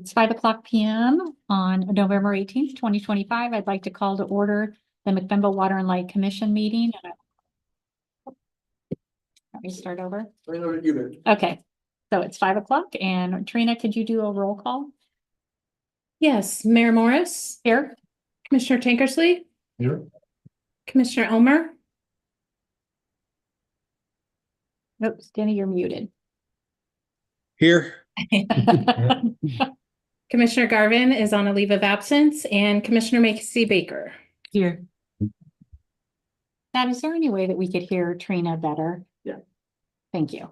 It's 5:00 p.m. on November 18th, 2025. I'd like to call to order the McBembo Water and Light Commission meeting. Let me start over. Okay, so it's 5:00 and Trina, could you do a roll call? Yes, Mayor Morris, Here. Commissioner Tankersley, Here. Commissioner Elmer, Oops, Denny, you're muted. Here. Commissioner Garvin is on a leave of absence, and Commissioner Macy Baker. Here. Now, is there any way that we could hear Trina better? Yeah. Thank you.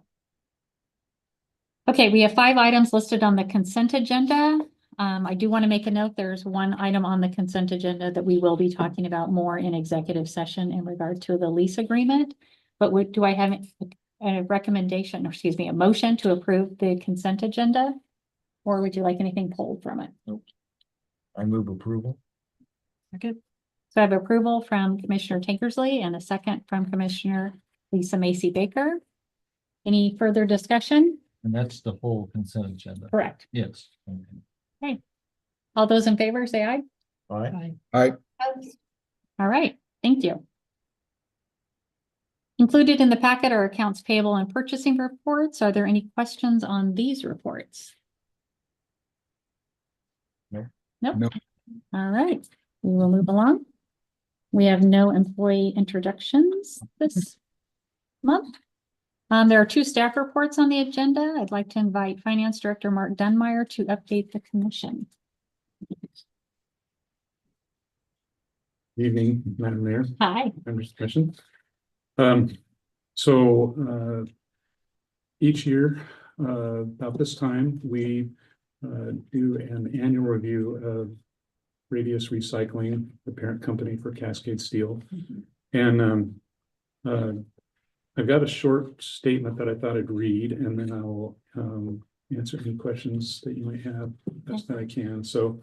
Okay, we have 5 items listed on the consent agenda. I do want to make a note. There's one item on the consent agenda that we will be talking about more in executive session in regard to the lease agreement. But do I have a recommendation, or excuse me, a motion to approve the consent agenda? Or would you like anything pulled from it? Nope. I move approval. Okay. So I have approval from Commissioner Tankersley and a second from Commissioner Lisa Macy Baker. Any further discussion? And that's the whole consent agenda. Correct. Yes. Okay. All those in favor say aye. Aye. All right, thank you. Included in the packet are accounts payable and purchasing reports. Are there any questions on these reports? No. Nope. No. All right, we will move along. We have no employee introductions this month. There are 2 staff reports on the agenda. I'd like to invite Finance Director Mark Dunmeyer to update the commission. Evening, Madam Mayor, Hi. members of the commission. Each year, about this time, we do an annual review of Radius Recycling, the parent company for Cascade Steel. And I've got a short statement that I thought I'd read, and then I'll answer any questions that you might have best that I can. So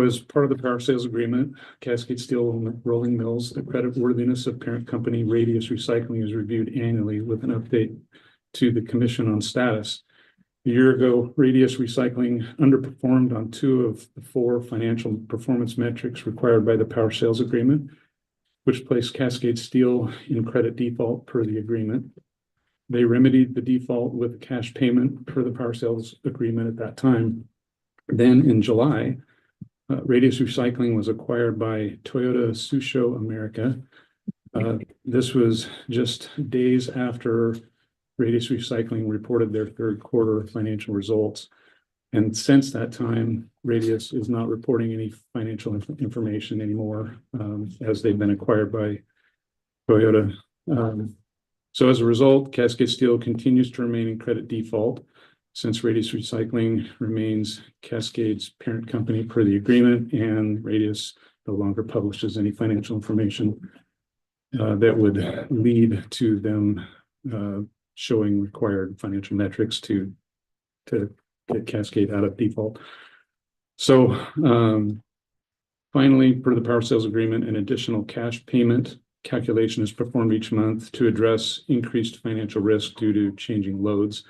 as part of the power sales agreement, Cascade Steel Rolling Mills, the creditworthiness of parent company Radius Recycling is reviewed annually with an update to the commission on status. A year ago, Radius Recycling underperformed on 2 of the 4 financial performance metrics required by the power sales agreement, which placed Cascade Steel in credit default per the agreement. They remedied the default with a cash payment per the power sales agreement at that time. Then in July, Radius Recycling was acquired by Toyota Tsusho America. This was just days after Radius Recycling reported their 3rd quarter financial results. And since that time, Radius is not reporting any financial information anymore, as they've been acquired by Toyota. So as a result, Cascade Steel continues to remain in credit default, since Radius Recycling remains Cascade's parent company per the agreement, and Radius no longer publishes any financial information that would lead to them showing required financial metrics to get Cascade out of default. So finally, per the power sales agreement, an additional cash payment calculation is performed each month to address increased financial risk due to changing loads.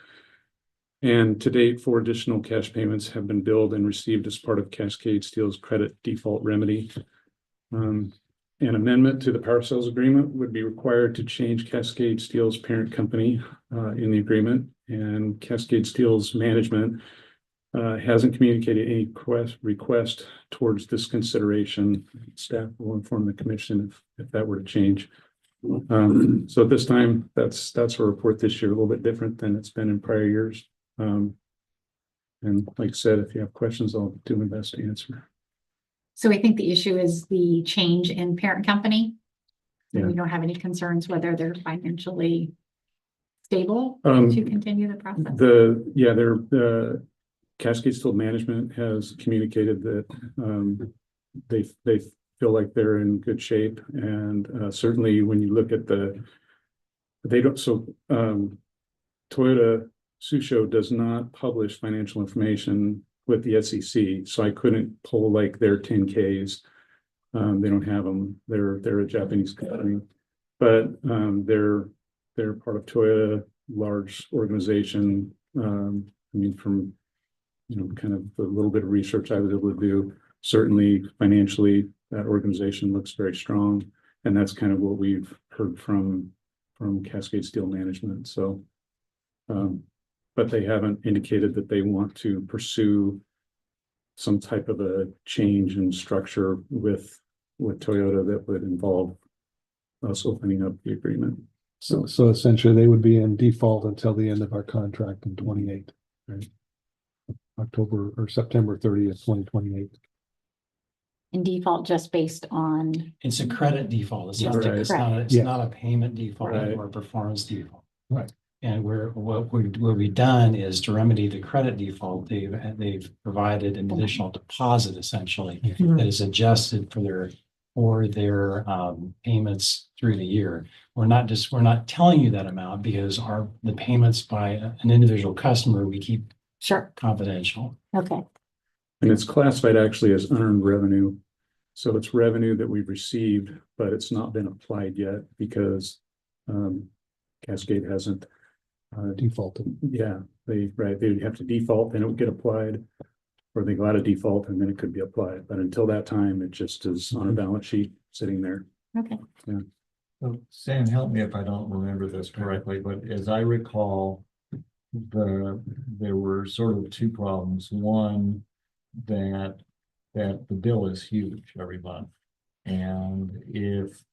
And to date, 4 additional cash payments have been billed and received as part of Cascade Steel's credit default remedy. An amendment to the power sales agreement would be required to change Cascade Steel's parent company in the agreement. And Cascade Steel's management hasn't communicated any request towards this consideration. Staff will inform the commission if that were to change. So at this time, that's a report this year, a little bit different than it's been in prior years. And like I said, if you have questions, I'll do my best to answer. So I think the issue is the change in parent company. And Yeah. we don't have any concerns whether they're financially stable to continue the process. The Cascade Steel management has communicated that they feel like they're in good shape, and certainly when you look at Toyota Tsusho does not publish financial information with the SEC, so I couldn't pull like their 10Ks. They don't have them. They're a Japanese company, but they're part of Toyota, large organization. I mean, from kind of the little bit of research I was able to do, certainly financially, that organization looks very strong. And that's kind of what we've heard from Cascade Steel Management. So, but they haven't indicated that they want to pursue some type of a change in structure with Toyota that would involve us opening up the agreement. So essentially they would be in default until the end of our contract in 28. Right. October or September 30th, 2028. In default, just based on, It's a credit default. It's not, Right. it's not, it's Yeah. not a payment default Right. or a performance default. Right. And what we've done is to remedy the credit default, they've provided an additional deposit essentially that is adjusted for their payments through the year. We're not telling you that amount because the payments by an individual customer, we keep sure, confidential. okay, And it's classified actually as unearned revenue. So it's revenue that we've received, but it's not been applied yet because Cascade hasn't. Defaulted. Yeah, they'd have to default, then it would get applied. Or they go out of default and then it could be applied. But until that time, it just is on a balance sheet sitting there. okay. So Sam, help me if I don't remember this correctly, but as I recall, there were sort of two problems. One, that the bill is huge every month. And if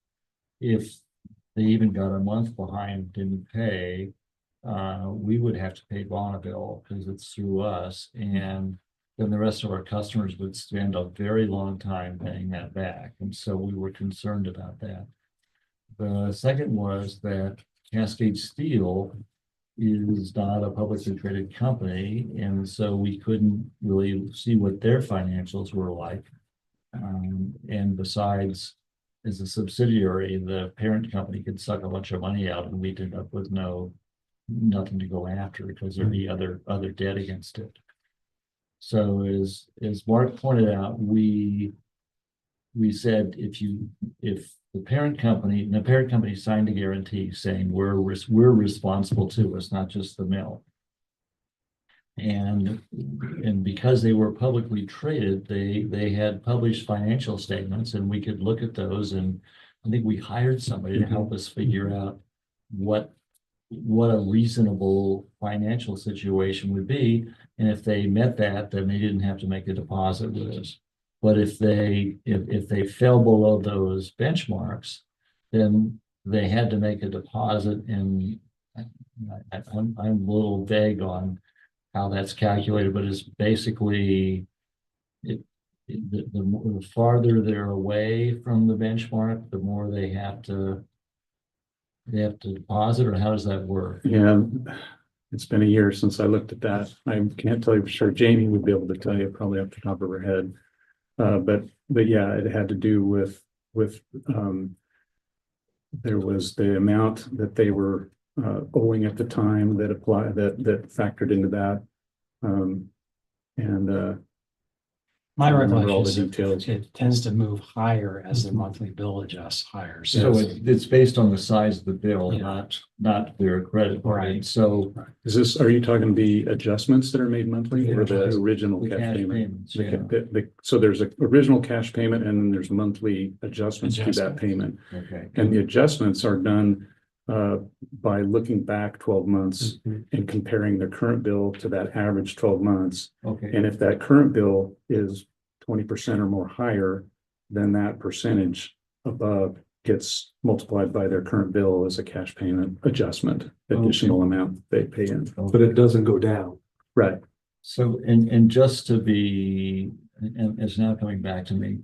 they even got a month behind, didn't pay, we would have to pay Bonneville because it's through us. And then the rest of our customers would spend a very long time paying that back. And so we were concerned about that. The second was that Cascade Steel is not a publicly traded company, and so we couldn't really see what their financials were like. And besides, as a subsidiary, the parent company could suck a bunch of money out, and we'd end up with nothing to go after because there'd be other debt against it. So as Mark pointed out, we said if the parent company signed a guarantee saying we're responsible too, it's not just the mill. And because they were publicly traded, they had published financial statements and we could look at those, and I think we hired somebody to help us figure out what a reasonable financial situation would be. And if they met that, then they didn't have to make a deposit with us. But if they fell below those benchmarks, then they had to make a deposit. And I'm a little vague on how that's calculated, but it's basically the farther they're away from the benchmark, the more they have to deposit, or how does that work? Yeah, it's been a year since I looked at that. I can't tell you for sure. Jamie would be able to tell you probably off the top of her head. But yeah, it had to do with there was the amount that they were owing at the time that factored into that. My I don't remember all recollection the is details. it tends to move higher as the monthly bill adjusts higher. So So it's based on the size of the bill, Yeah. not their credit. Right. So Are you talking the adjustments that are made monthly or the original the cash cash payment? payments, yeah. So there's an original cash payment and then there's monthly adjustments to that Adjustments. payment. Okay. And the adjustments are done by looking back 12 months Mhm. and comparing the current bill to that average 12 months. Okay. And if that current bill is 20% or more higher, then that percentage above gets multiplied by their current bill as a cash payment adjustment, additional amount they pay in. But it doesn't go down. Right. So, and just to be, and it's now coming back to me,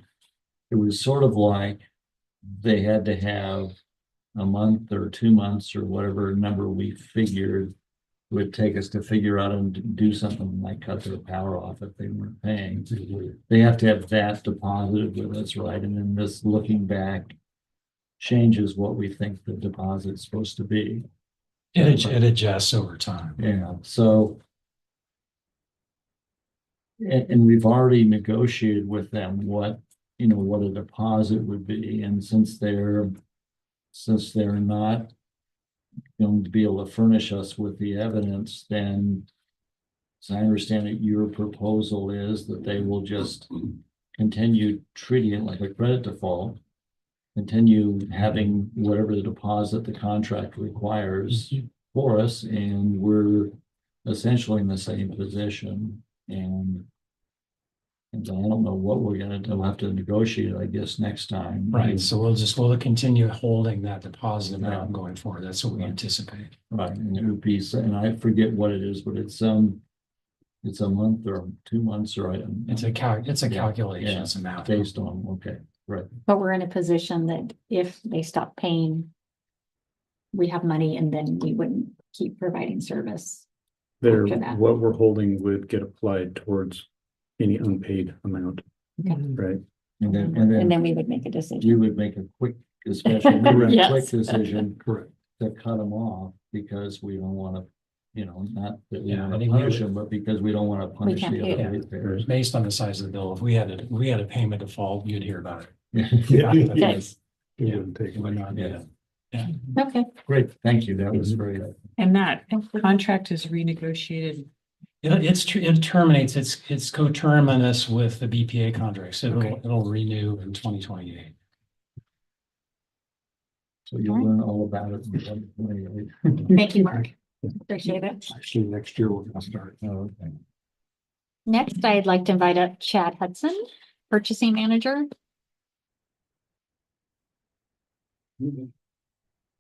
it was sort of like they had to have a month or 2 months or whatever number we figured would take us to figure out and do something like cut their power off if they weren't paying. They have to have that deposited with us, right? And then this looking back changes what we think the deposit's supposed to be. it adjusts over time. Yeah, so. And we've already negotiated with them what a deposit would be, and since they're not going to be able to furnish us with the evidence, then So I understand that your proposal is that they will just continue treating it like a credit default. Continue having whatever the deposit the contract requires for us, and we're essentially in the same position. And I don't know what we're gonna do. We'll have to negotiate, I guess, next time. Right, so we'll continue holding that deposit amount going forward. That's what we anticipate. Right, and it would be, and I forget what it is, but it's a month or 2 months, or It's a calculation, yeah, it's a math. based on, okay, right. But we're in a position that if they stop paying, we have money and then we wouldn't keep providing service. There, After that. what we're holding would get applied towards any unpaid amount, Okay. right? And then, And then we would make a decision. you would make a quick, especially a Yes. quick decision Correct. to cut them off, because we don't wanna, not that we Yeah, I wanna think we punish would- them, but because we don't wanna punish can't the pay other it. ratepayers. Based on the size of the bill, if we had a payment default, you'd hear about it. Yes, We Yeah. wouldn't take It would it. not be Yeah. a- Okay, great, thank you, that was very, And that contract is renegotiated. It terminates, it's coterminous with the BPA contract, so Okay. it'll renew in 2028. so you'll learn all about it. in 2028. thank you, Mark. Appreciate it. Actually, next year we're gonna start. Oh, okay. Next, I'd like to invite up Chad Hudson, Purchasing Manager.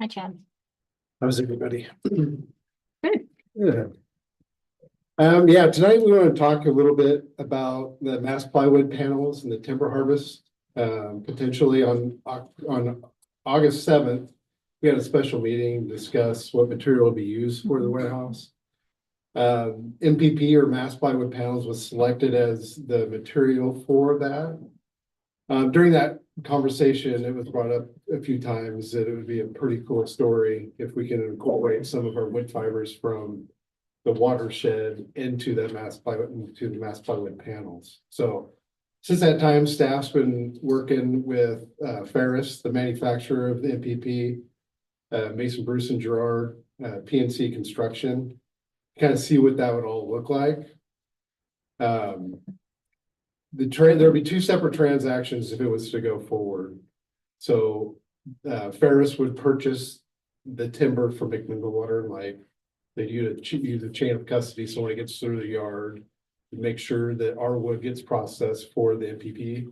Hi, Chad. How's everybody? Good. Yeah. Yeah, tonight we want to talk a little bit about the mass plywood panels and the timber harvest. Potentially on August 7th, we had a special meeting to discuss what material will be used for the warehouse. MPP or mass plywood panels was selected as the material for that. During that conversation, it was brought up a few times that it would be a pretty cool story if we can incorporate some of our wood fibers from the watershed into that mass plywood, into the mass plywood panels. So since that time, staff's been working with Ferris, the manufacturer of the MPP, Mason Bruce and Gerard, PNC Construction, kind of see what that would all look like. There'll be two separate transactions if it was to go forward. So Ferris would purchase the timber from McMinnville Water and Light. They'd use a chain of custody, so when it gets through the yard, make sure that our wood gets processed for the MPP.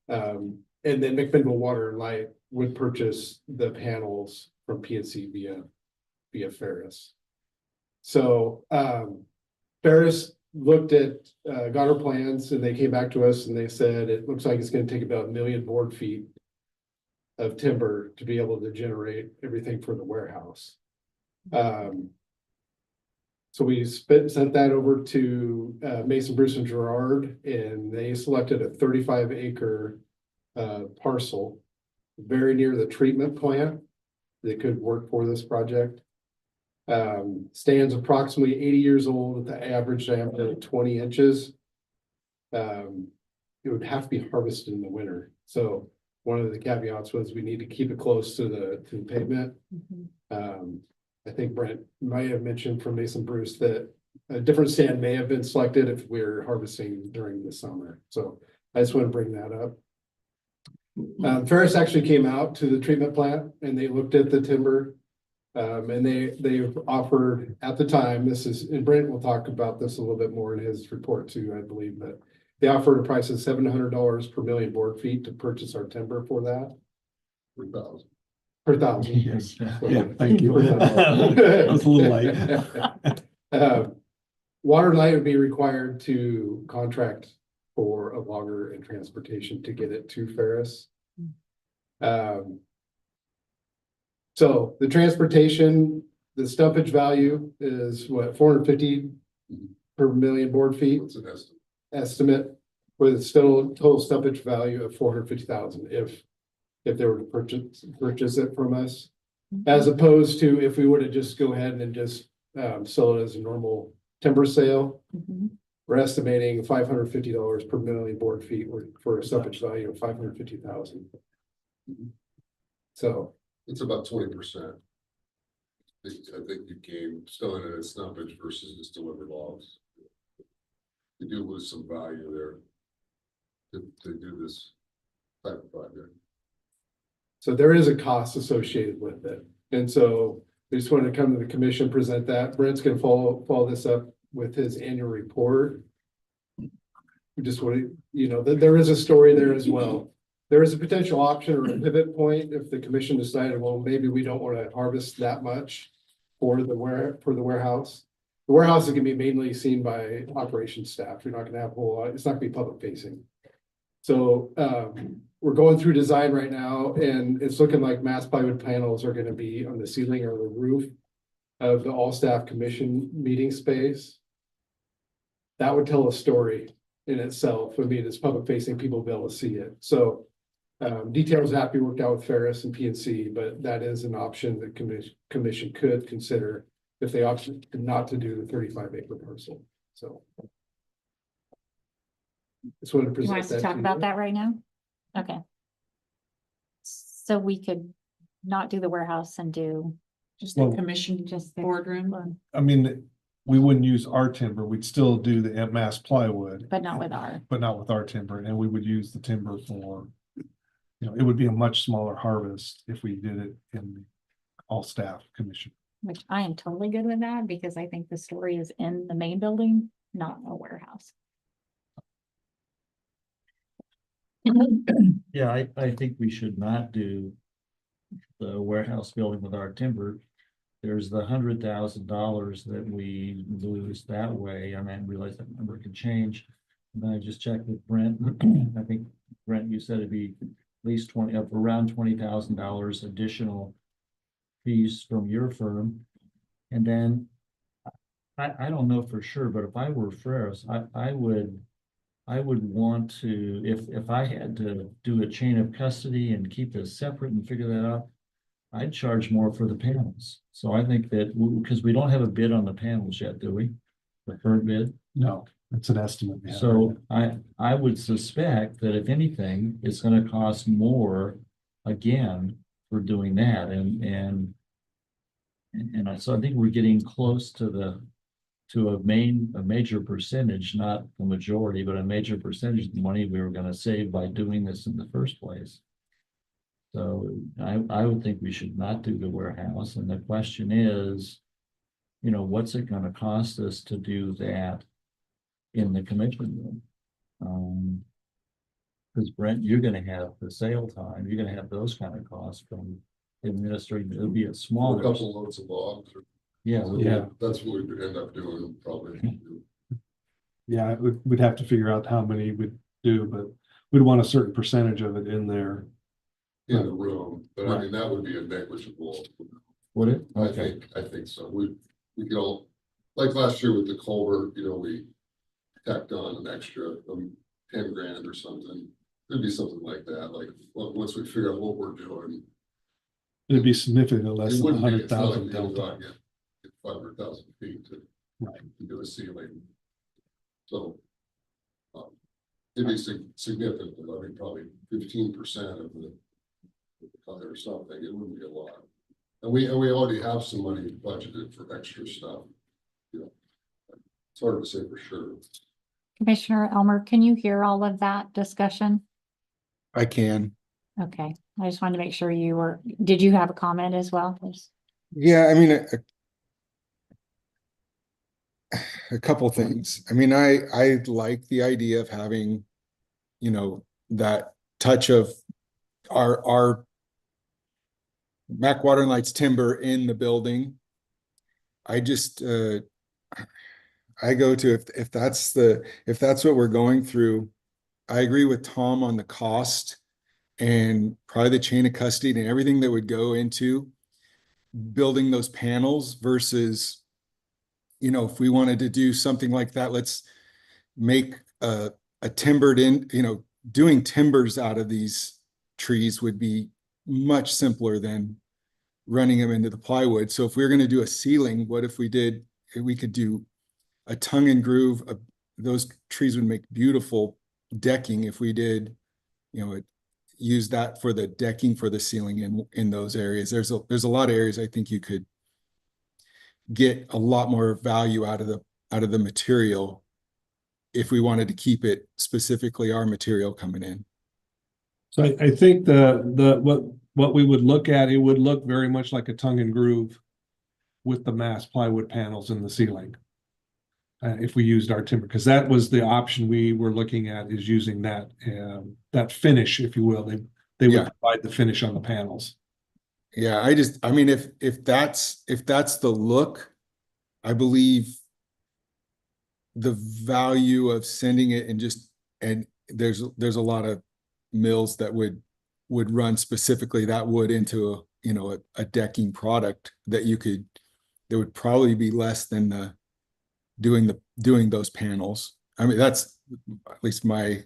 And then McMinnville Water and Light would purchase the panels from PNC via Ferris. So Ferris looked at, got our plans, and they came back to us and they said, it looks like it's gonna take about 1 million board feet of timber to be able to generate everything for the warehouse. So we sent that over to Mason, Bruce and Gerard, and they selected a 35-acre parcel very near the treatment plant that could work for this project. Stands approximately 80 years old with the average diameter of 20 inches. It would have to be harvested in the winter. So one of the caveats was we need to keep it close to the pavement. I think Brent might have mentioned from Mason Bruce that a different stand may have been selected if we're harvesting during the summer. So I just want to bring that up. Ferris actually came out to the treatment plant and they looked at the timber. And they offered at the time, and Brent will talk about this a little bit more in his report too, I believe, but they offered a price of $700 per million board feet to purchase our timber for that. Per thousand. Yes. Yeah, thank you. Per thousand. That was a little light. Water and Light would be required to contract for a logger and transportation to get it to Ferris. So the transportation, the stumpage value is what, 450 per million board feet? What's an Estimate with still total stumpage value of 450,000 if they were to purchase it from us. As opposed to if we were to just go ahead and just sell it as a normal timber sale, we're estimating $550 per million board feet for a stumpage value of 550,000. So It's about 20%. I think you gain selling it as stumpage versus just delivered logs. You do lose some value there. To do this type of project. So there is a cost associated with it. And so we just wanted to come to the commission, present that. Brent's gonna follow this up with his annual report. We just want to, you know, that there is a story there as well. There is a potential option or a pivot point if the commission decided, well, maybe we don't want to harvest that much for the warehouse. The warehouse is gonna be mainly seen by operations staff. You're not gonna have a whole lot, it's not gonna be public facing. So we're going through design right now, and it's looking like mass plywood panels are gonna be on the ceiling or the roof of the all-staff commission meeting space. That would tell a story in itself. I mean, it's public facing, people will be able to see it. So details have to be worked out with Ferris and PNC, but that is an option that commission could consider if they opted not to do the 35-acre parcel. So. Just wanted to You present want us to that talk to about you. that right now? Okay. So we could not do the warehouse and do Just the Well- commission just the boardroom. I mean, we wouldn't use our timber, we'd still do the mass plywood, but not with our, but not with our timber, and we would use the timber for. You know, it would be a much smaller harvest if we did it in the all-staff commission. which I am totally good with that because I think the story is in the main building, not a warehouse. Yeah, I think we should not do the warehouse building with our timber. There's the $100,000 that we lose that way. I mean, I realize that number can change. And then I just checked with Brent. I think, Brent, you said it'd be at least 20, up around $20,000 additional fees from your firm. And then I don't know for sure, but if I were Ferris, I would want to, if I had to do a chain of custody and keep this separate and figure that out, I'd charge more for the panels. So I think that, because we don't have a bid on the panels yet, do we? The firm bid? No, it's an estimate. we have So right I would suspect that if anything, it's gonna cost more again for doing that and so I think we're getting close to a major percentage, not the majority, but a major percentage of the money we were gonna save by doing this in the first place. So I would think we should not do the warehouse. And the question is, you know, what's it gonna cost us to do that in the commission room? Because Brent, you're gonna have the sale time, you're gonna have those kind of costs from administrating, it'll be a A smaller. couple loads of logs. Yeah, we Yeah. have, That's what we could end up doing probably. Yeah, we'd have to figure out how many we'd do, but we'd want a certain percentage of it in there. In the room, but I mean, that would be a negligible. would it? I think so. We could all, like last year with the culvert, you know, we tacked on an extra 10 grand or something. It'd be something like that, like, once we figure out what we're doing. It'd be significantly less It than wouldn't be, it's not like 100,000 we gotta go delta. out and get 500,000 feet to Right. do a ceiling. So. It'd be significant, I mean, probably 15% of the or something, it wouldn't be a lot. And we already have some money budgeted for extra stuff. You know, it's hard to say for sure. Commissioner Elmer, can you hear all of that discussion? I can. Okay, I just wanted to make sure did you have a comment as well, please? Yeah, I mean, a couple things. I mean, I like the idea of having, you know, that touch of our Mac Water and Lights timber in the building. I just I go to if that's what we're going through, I agree with Tom on the cost and probably the chain of custody and everything that would go into building those panels versus, you know, if we wanted to do something like that, let's make a timbered in, you know, doing timbers out of these trees would be much simpler than running them into the plywood. So if we were going to do a ceiling, what if we could do a tongue and groove. Those trees would make beautiful decking if we did, you know, use that for the decking for the ceiling in those areas. There's a lot of areas I think you could get a lot more value out of the material if we wanted to keep it specifically our material coming in. So I think what we would look at, it would look very much like a tongue and groove with the mass plywood panels in the ceiling. If we used our timber, because that was the option we were looking at, is using that finish, if you will. They would Yeah. provide the finish on the panels. Yeah, I mean, if that's the look, I believe the value of sending it and there's a lot of mills that would run specifically that wood into a decking product that there would probably be less than doing those panels. I mean, that's at least my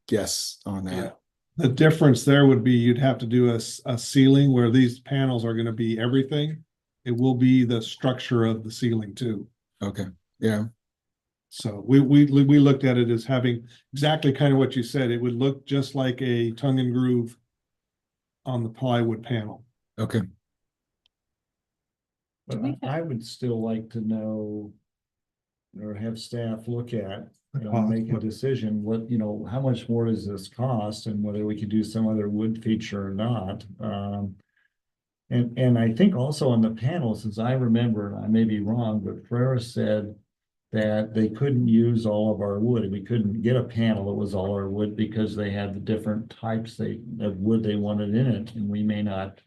guess on that. Yeah. The difference there would be you'd have to do a ceiling where these panels are going to be everything. It will be the structure of the ceiling too. Okay, yeah, So we looked at it as having exactly kind of what you said. It would look just like a tongue and groove on the plywood panel. okay. But I would still like to know or have staff look at, make a decision, how much more does this cost and whether we could do some other wood feature or not. And I think also on the panels, as I remember, I may be wrong, but Ferris said that they couldn't use all of our wood. We couldn't get a panel that was all our wood because they had the different types of wood they wanted in it, and we may not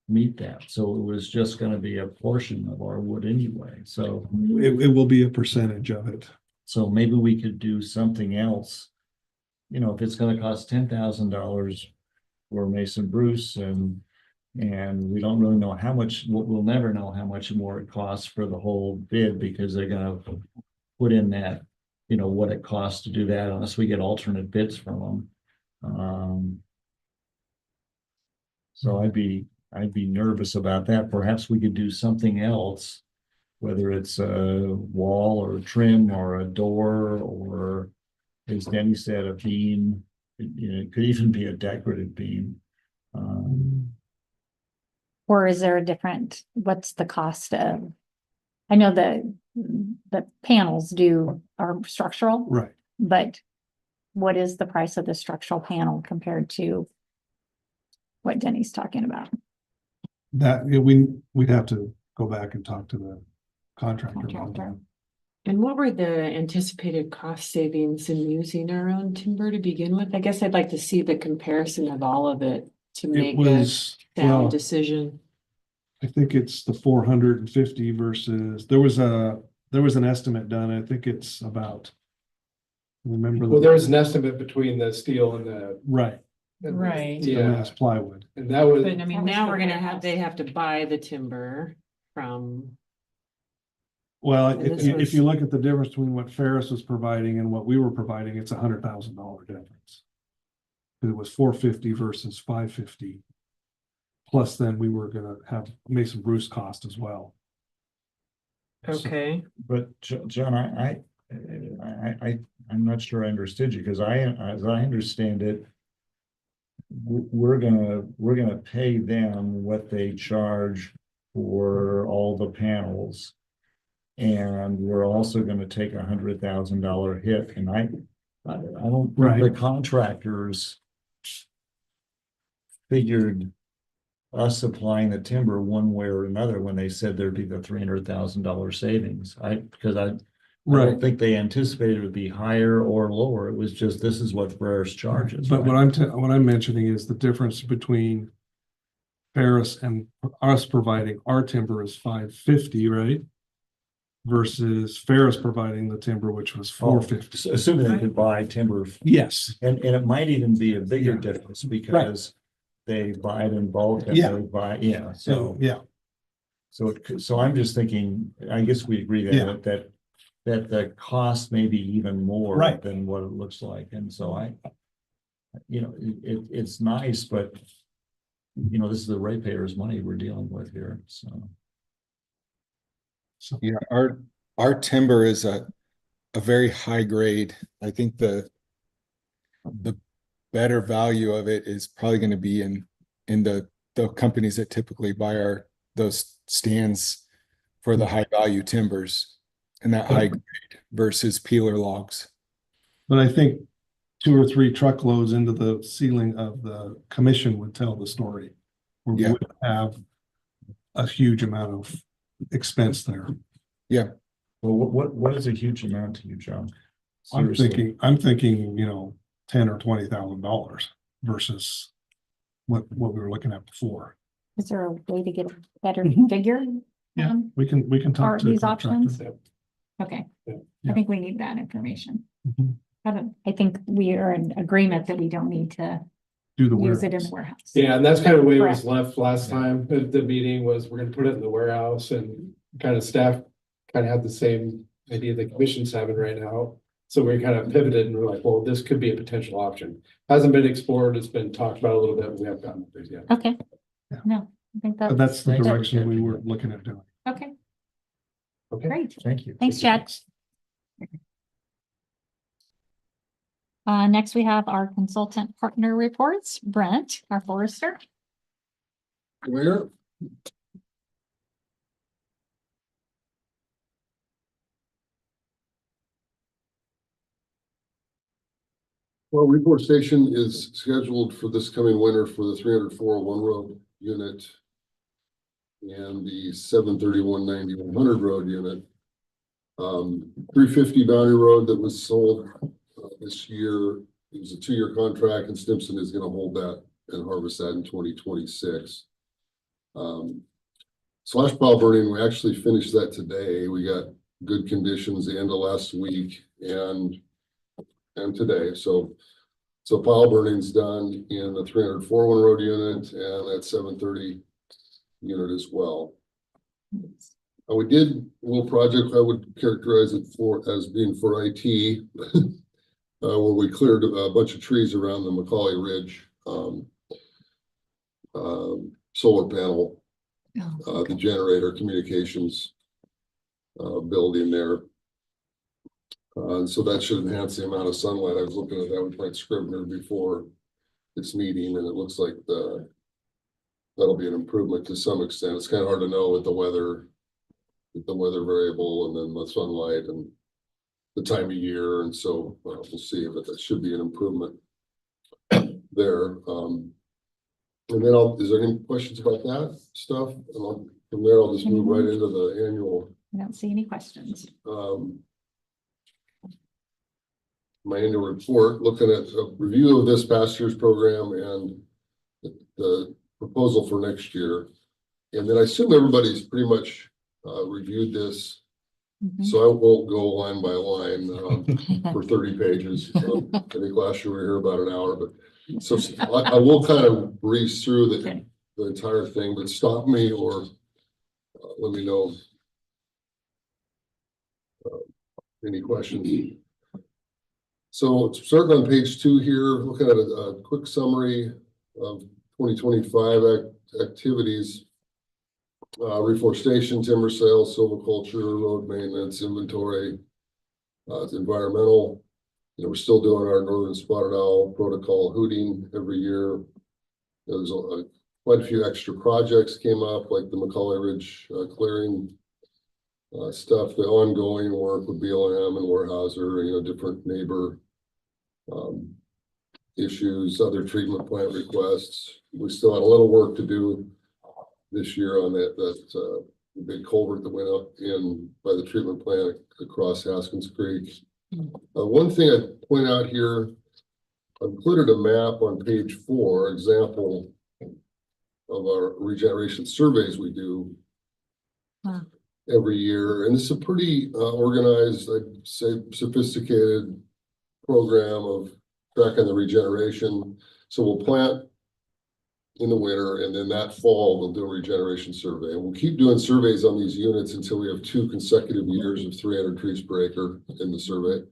meet that. So it was just going to be a portion of our wood anyway. So it will be a percentage of it. So maybe we could do something else. If it's going to cost $10,000 for Mason Bruce and we don't really know how much, we'll never know how much more it costs for the whole bid because they're going to put in that, what it costs to do that unless we get alternate bids from them. So I'd be nervous about that. Perhaps we could do something else, whether it's a wall or a trim or a door, or as Denny said, a beam. It could even be a decorative beam. Or is there what's the cost of? I know the panels are structural, Right. but what is the price of the structural panel compared to what Denny's talking about? We'd have to go back and talk to the contractor about that. And what were the anticipated cost savings in using our own timber to begin with? I guess I'd like to see the comparison of all of it to It make a was, sound decision. I think it's the 450 versus, there was an estimate done. I think it's about, remember. Well, there's an estimate between the steel and the. Right, Right. the Yeah, mass plywood. and that was, But I mean, now we're gonna they have to buy the timber from, Well, And this if was- you look at the difference between what Ferris was providing and what we were providing, it's $100,000 difference. It was 450 versus 550. Plus then we were gonna have Mason Bruce cost as well. okay. But John, I'm not sure I understood you, because as I understand it, we're gonna pay them what they charge for all the panels. And we're also gonna take $100,000 hit, and I don't think Right. the contractors figured us supplying the timber one way or another when they said there'd be the $300,000 savings. Because I don't think they anticipated it would be higher or lower. It was just, this is what Ferris charges. But right? what I'm mentioning is the difference between Ferris and us providing our timber is 550, right? Versus Ferris providing the timber, which was 450. Assuming they could buy timber, Yes, and it might even be a bigger Yeah. difference because they buy it in bulk and Yeah. they buy, so, yeah, So I'm just thinking, I guess we agree Yeah. that the cost may be even more Right. than what it looks like. And so it's nice, but this is the ratepayers' money we're dealing with here, so. Yeah, our timber is a very high grade. I think the better value of it is probably going to be in the companies that typically buy those stands for the high value timbers. and that high grade versus peeler logs. But I think 2 or 3 truckloads into the ceiling of the commission would tell the story. Where we Yeah. would have a huge amount of expense there. Well, what is a huge amount to you, John? I'm Seriously. thinking, $10,000 or $20,000 versus what we were looking at before. Is there a way to get a better Mhm. figure? Yeah. um, We can Or talk to the these options? contractor. Okay, I Yeah. think we need that information. Mhm. I think we are in agreement that we don't need to Do the use it in warehouse. the warehouse. Yeah, and that's kind of the way it Correct. was left last Yeah. time at the meeting was we're gonna put it in the warehouse and kind of staff kind of had the same idea the commission's having right now. So we kind of pivoted and we're like, well, this could be a potential option. Hasn't been explored, it's been talked about a little bit, but we haven't gotten there yet. Okay, Yeah. no, I think But that's the good. direction we were looking at doing. Okay, Okay. great. Thank you. Thanks, Chad. Next we have our consultant partner reports. Brent, our forester. Where? Well, reforestation is scheduled for this coming winter for the 300-401 road unit and the 731-9100 road unit. 350 Boundary Road that was sold this year. It was a 2-year contract and Stimson is gonna hold that and harvest that in 2026. Slash pile burning, we actually finished that today. We got good conditions the end of last week and today. So pile burning's done in the 300-401 road unit and that 730 unit as well. We did a little project, I would characterize it as being for IT, where we cleared a bunch of trees around the Macaulay Ridge solar panel, the generator communications building there. And so that should enhance the amount of sunlight. I was looking at that with Frank Scribner before this meeting, and it looks like that'll be an improvement to some extent. It's kind of hard to know with the weather variable and then the sunlight and the time of year. And so we'll see, but that should be an improvement there. And then is there any questions about that stuff? And from there, I'll just move right into the annual. I don't see any questions. My annual report, looking at a review of this past year's program and the proposal for next year. And then I assume everybody's pretty much reviewed this, so I won't go line by line for 30 pages. I think last year we were here about an hour, but so I will kind of breeze through the entire thing, but stop me or let me know any questions. So starting on page 2 here, looking at a quick summary of 2025 activities. Reforestation, timber sales, silviculture, road maintenance, inventory, environmental. We're still doing our northern spotted owl protocol hooting every year. There's quite a few extra projects came up, like the Macaulay Ridge clearing stuff, the ongoing work with BLM and Weyerhaeuser, different neighbor issues, other treatment plant requests. We still had a little work to do this year on that big culvert that went up in by the treatment plant across Haskins Creek. One thing I'd point out here, I included a map on page 4, example of our regeneration surveys we do every year. And it's a pretty organized, I'd say sophisticated program of tracking the regeneration. So we'll plant in the winter, and then that fall we'll do a regeneration survey. And we'll keep doing surveys on these units until we have 2 consecutive years of 300 trees per acre in the survey.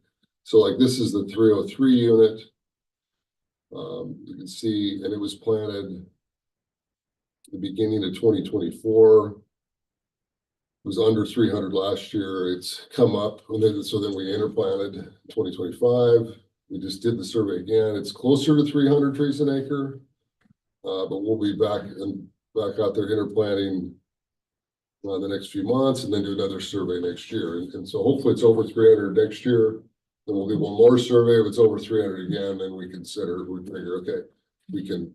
So like this is the 303 unit. You can see, and it was planted the beginning of 2024. It was under 300 last year. It's come up, and then so then we interplanted 2025. We just did the survey again. It's closer to 300 trees an acre. But we'll be back out there interplanting the next few months and then do another survey next year. And so hopefully it's over 300 next year. Then we'll do one more survey. If it's over 300 again, then we figure, okay, we can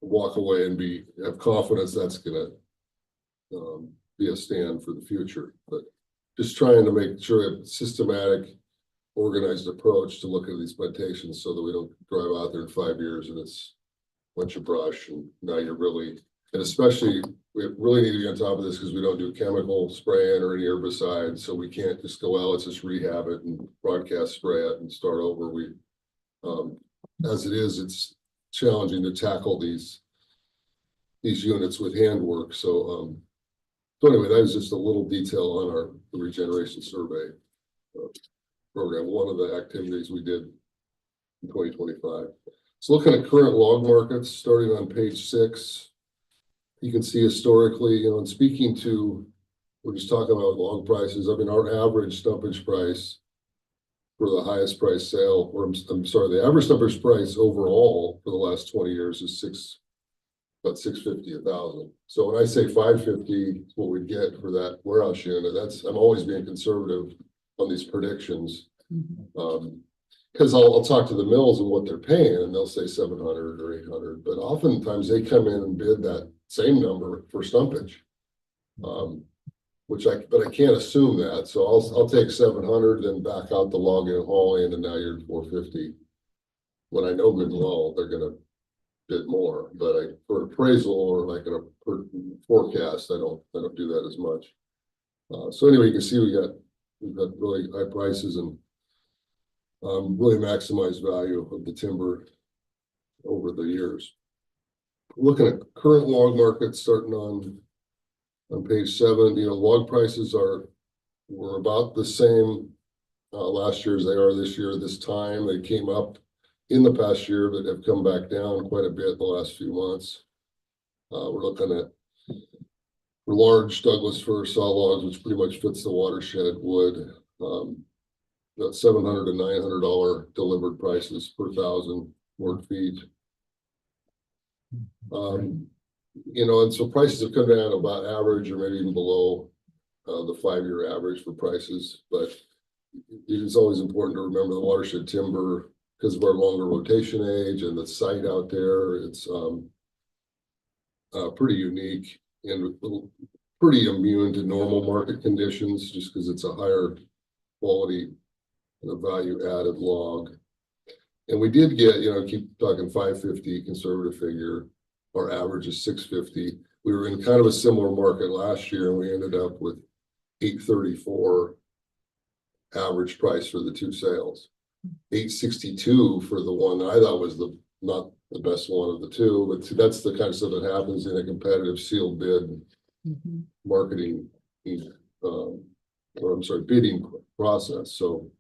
walk away and have confidence that's gonna be a stand for the future. But just trying to make sure we have a systematic, organized approach to look at these plantations so that we don't drive out there in 5 years and it's a bunch of brush and now you're really, and especially we really need to be on top of this because we don't do chemical spraying or any herbicides. So we can't just go, well, let's just rehab it and broadcast spray it and start over. As it is, it's challenging to tackle these units with handwork. So anyway, that was just a little detail on our regeneration survey program. One of the activities we did in 2025. So looking at current log markets, starting on page 6, you can see historically, and speaking to, we're just talking about log prices. I mean, our average stumpage price for the highest price sale, or I'm sorry, the average stumpage price overall for the last 20 years is about $650 a thousand. So when I say $550 is what we get for that warehouse unit, I'm always being conservative on these predictions. Because I'll talk to the mills and what they're paying, and they'll say 700 or 800, but oftentimes they come in and bid that same number for stumpage, but I can't assume that. So I'll take 700, then back out the log and haul in, and now you're at 450. When I know good and well, they're gonna bid more, but for appraisal or like a forecast, I don't do that as much. So anyway, you can see we've got really high prices and really maximized value of the timber over the years. Looking at current log markets, starting on page 7, log prices were about the same last year as they are this year. This time they came up in the past year, but have come back down quite a bit in the last few months. We're looking at large Douglas fir saw logs, which pretty much fits the watershed wood. About $700 to $900 delivered prices per 1,000 board feet. And so prices have come down about average or maybe even below the 5-year average for prices. But it is always important to remember the watershed timber, because of our longer rotation age and the site out there, it's pretty unique and pretty immune to normal market conditions, just because it's a higher quality and a value added log. And we did get, keep talking 550 conservative figure. Our average is 650. We were in kind of a similar market last year, and we ended up with 834 average price for the 2 sales. 862 for the one that I thought was not the best one of the 2, but that's the kind of stuff that happens in a competitive sealed bid marketing, bidding process. So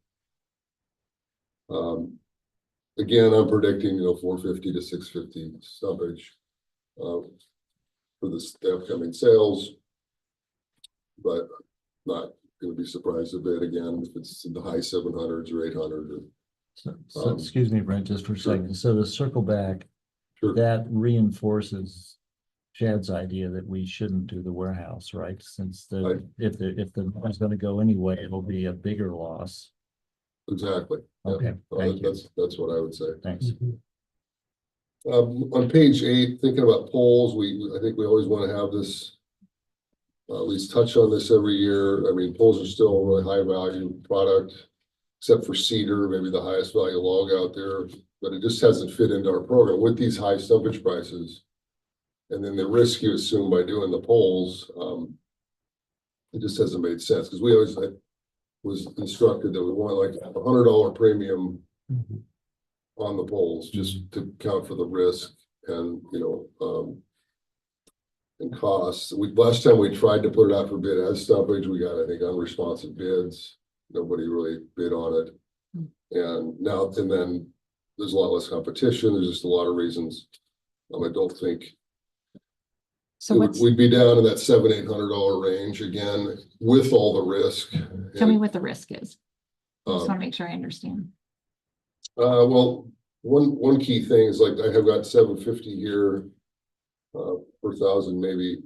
again, I'm predicting 450 to 650 stumpage for the upcoming sales, but not going to be surprised a bit again if it's in the high 700s or 800. So excuse me, Brent, just for a second. So to circle back, that reinforces Chad's idea that we shouldn't do the warehouse, right? Since if the money's going to go anyway, it'll be a bigger loss. Exactly. Okay. That's what I would say. Thanks. On page 8, thinking about poles, I think we always want to have this, at least touch on this every year. I mean, poles are still a really high value product, except for cedar, maybe the highest value log out there, but it just hasn't fit into our program with these high stumpage prices. And then the risk you assume by doing the poles, it just hasn't made sense, because I was instructed that we want like a $100 premium on the poles just to account for the risk and and costs. Last time we tried to put it out for bid as stumpage, we got, I think, unresponsive bids. Nobody really bid on it. And then there's a lot less competition. There's just a lot of reasons. I don't think we'd be down in that $700-800 range again with all the risk. Tell me what the risk is. I just want to make sure I understand. Well, one key thing is, like, I have got 750 here per 1,000 maybe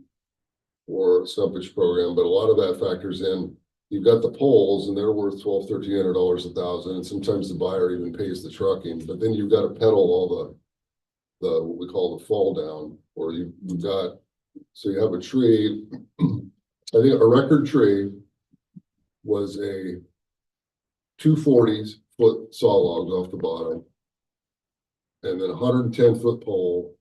or stumpage program, but a lot of that factors in. You've got the poles and they're worth $1,200-1,300 a thousand, and sometimes the buyer even pays the trucking, but then you've got to pedal all the what we call the fall down, or you've got, so you have a tree. I think a record tree was a 240-foot saw logs off the bottom, and then a 110-foot pole,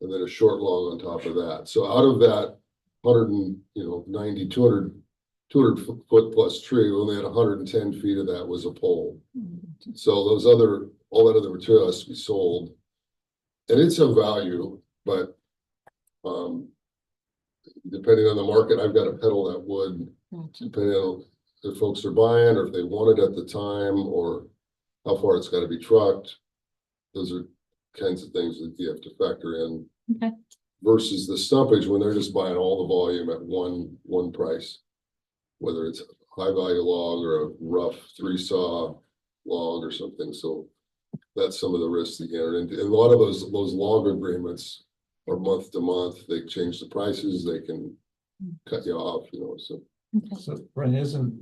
and then a short log on top of that. So out of that 190, 200 foot plus tree, we only had 110 feet of that was a pole. So all that other material has to be sold. And it's of value, but depending on the market, I've got to pedal that wood, depending on if folks are buying or if they want it at the time or how far it's got to be trucked. Those are kinds of things that you have to factor in. Okay. Versus the stumpage when they're just buying all the volume at one price, whether it's a high value log or a rough 3-saw log or something. So that's some of the risks that you enter into. And a lot of those log agreements are month to month. They change the prices. They can cut you off, so. So Brent, isn't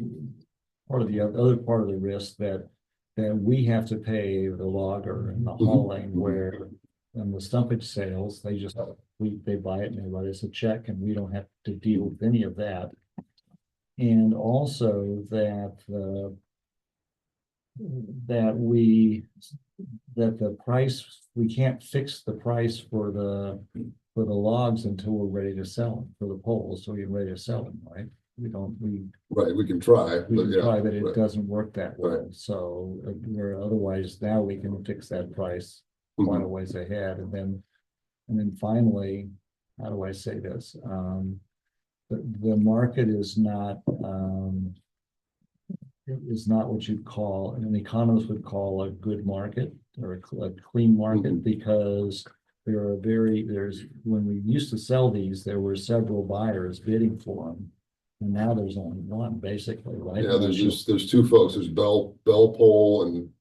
part of the other part of the risk that we have to pay the logger and the hauling, where in the stumpage sales, they buy it and they write us a check and we don't have to deal with any of that. And also that the price, we can't fix the price for the logs until we're ready to sell them, for the poles, so we're ready to sell them, right? Right, we can try, We but can yeah. try, but it right. doesn't work that way. Right. So where otherwise now we can fix that price quite a ways ahead. And then finally, how do I say this? The market is not what you'd call, an economist would call a good market or a clean market, because when we used to sell these, there were several buyers bidding for them. And now there's only one, basically, right? Yeah, there's two folks. There's Bell Pole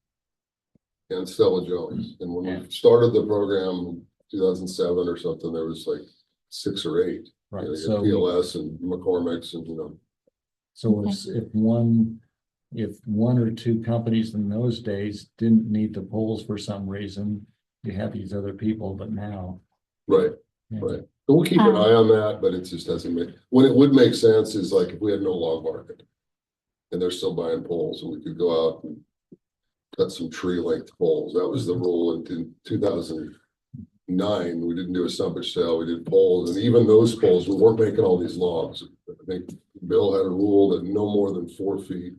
and Stella Jones. And when we started the program 2007 or something, there was like 6 or 8. Right. You So PLS and McCormick's and So if one or two companies in those days didn't need the poles for some reason, you have these other people, but now. Right. Yeah. Right. So we'll keep an eye on that, but it just doesn't when it would make sense is like if we had no log market and they're still buying poles, and we could go out and cut some tree length poles. That was the rule in 2009. We didn't do a stumpage sale, we did poles, and even those poles, we weren't making all these logs. I think Bill had a rule that no more than 4 feet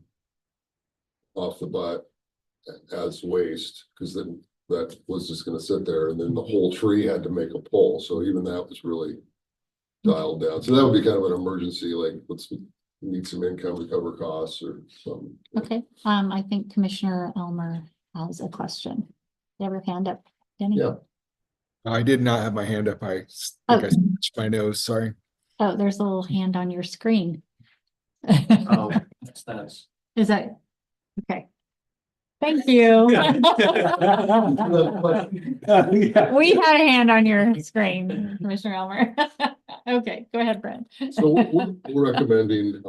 off the butt as waste, because then that was just going to sit there, and then the whole tree had to make a pole. So even that was really dialed down. So that would be kind of an emergency, like let's need some income to cover costs or something. Okay, I think Commissioner Elmer has a question. You have your hand up, Denny? Yeah. I did not have my hand up. I think I scratched my nose, sorry. Oh, there's a little hand on your screen. That's. Is that, okay. Thank you. We had a hand on your screen, Commissioner Elmer. Okay, go ahead, Brent. So we're recommending,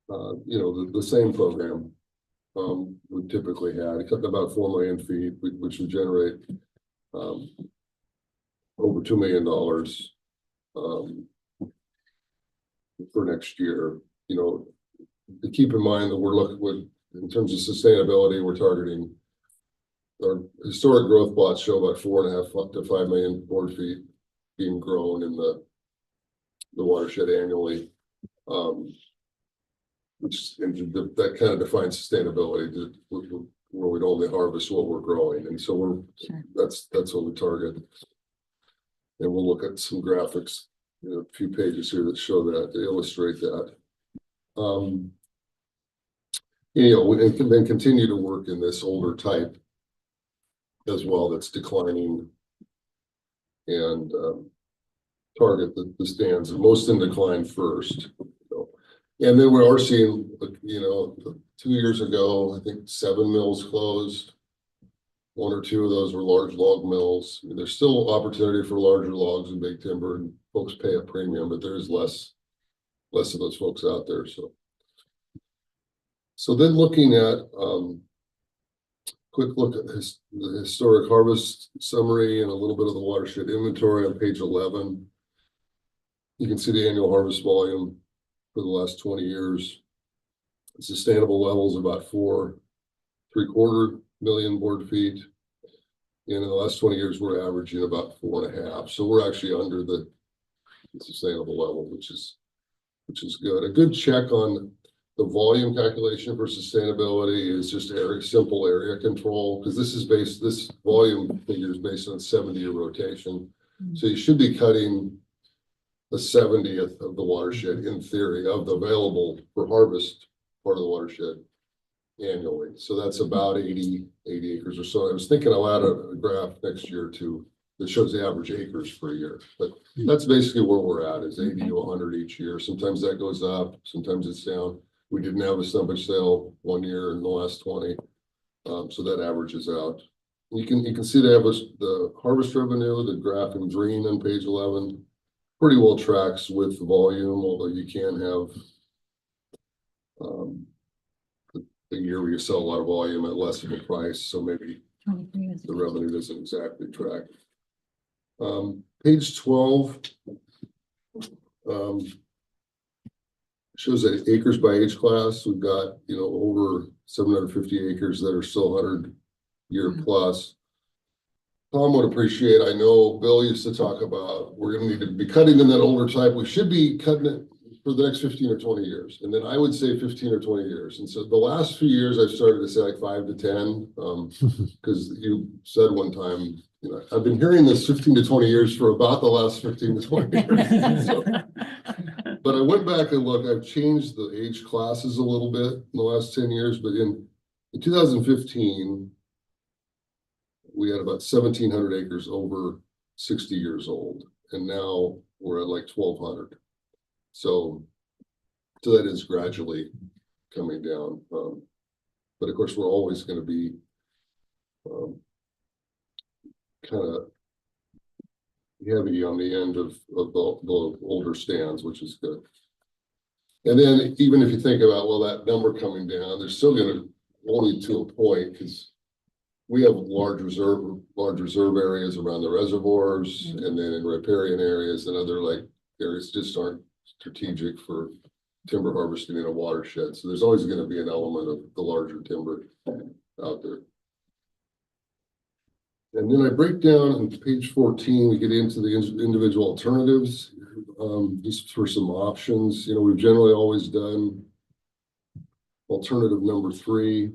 the same program we typically had. It cut about 4 million feet, which would generate over $2 million for next year. To keep in mind that we're looking with, in terms of sustainability, we're targeting our historic growth plots show about 4.5 to 5 million board feet being grown in the watershed annually. That kind of defines sustainability, where we'd only harvest what we're growing. And so that's what we target. And we'll look at some graphics, a few pages here that show that, to illustrate that. We can then continue to work in this older type as well that's declining, and target the stands most in decline first. And then we are seeing, 2 years ago, I think 7 mills closed. 1 or 2 of those were large log mills. There's still opportunity for larger logs and big timber and folks pay a premium, but there's less of those folks out there, so. So then looking at, quick look at the historic harvest summary and a little bit of the watershed inventory on page 11. You can see the annual harvest volume for the last 20 years. Sustainable levels about 4.75 million board feet. And in the last 20 years, we're averaging about 4.5. So we're actually under the sustainable level, which is good. A good check on the volume calculation for sustainability is just simple area control, because this volume figure is based on 70-year rotation. So you should be cutting a 70th of the watershed in theory of the available for harvest part of the watershed annually. So that's about 80 acres or so. I was thinking I'll add a graph next year that shows the average acres per year, but that's basically where we're at, is 80 to 100 each year. Sometimes that goes up, sometimes it's down. We didn't have a stumpage sale one year in the last 20. So that averages out. You can see the harvest revenue, the graph in green on page 11, pretty well tracks with the volume, although you can have a year where you sell a lot of volume at less of a price, so maybe the revenue doesn't exactly track. Page 12 shows that acres by age class. We've got, over 750 acres that are still 100-year plus. Tom would appreciate, I know Bill used to talk about, we're going to need to be cutting in that older type. We should be cutting it for the next 15 or 20 years. And then I would say 15 or 20 years. And so the last few years, I've started to say like 5 to 10, because you said one time, I've been hearing this 15 to 20 years for about the last 15 to 20 years. So, but I went back and looked, I've changed the age classes a little bit in the last 10 years, but in 2015, we had about 1,700 acres over 60 years old. And now we're at like 1,200. So that is gradually coming down. But of course, we're always going to be kind of heavy on the end of the older stands, which is good. And then even if you think about, well, that number coming down, they're still going to only to a point, because we have large reserve areas around the reservoirs, and then in riparian areas and other areas just aren't strategic for timber harvesting in a watershed. So there's always going to be an element of the larger timber out there. And then I break down on page 14, we get into the individual alternatives, just for some options. We've generally always done alternative number 3.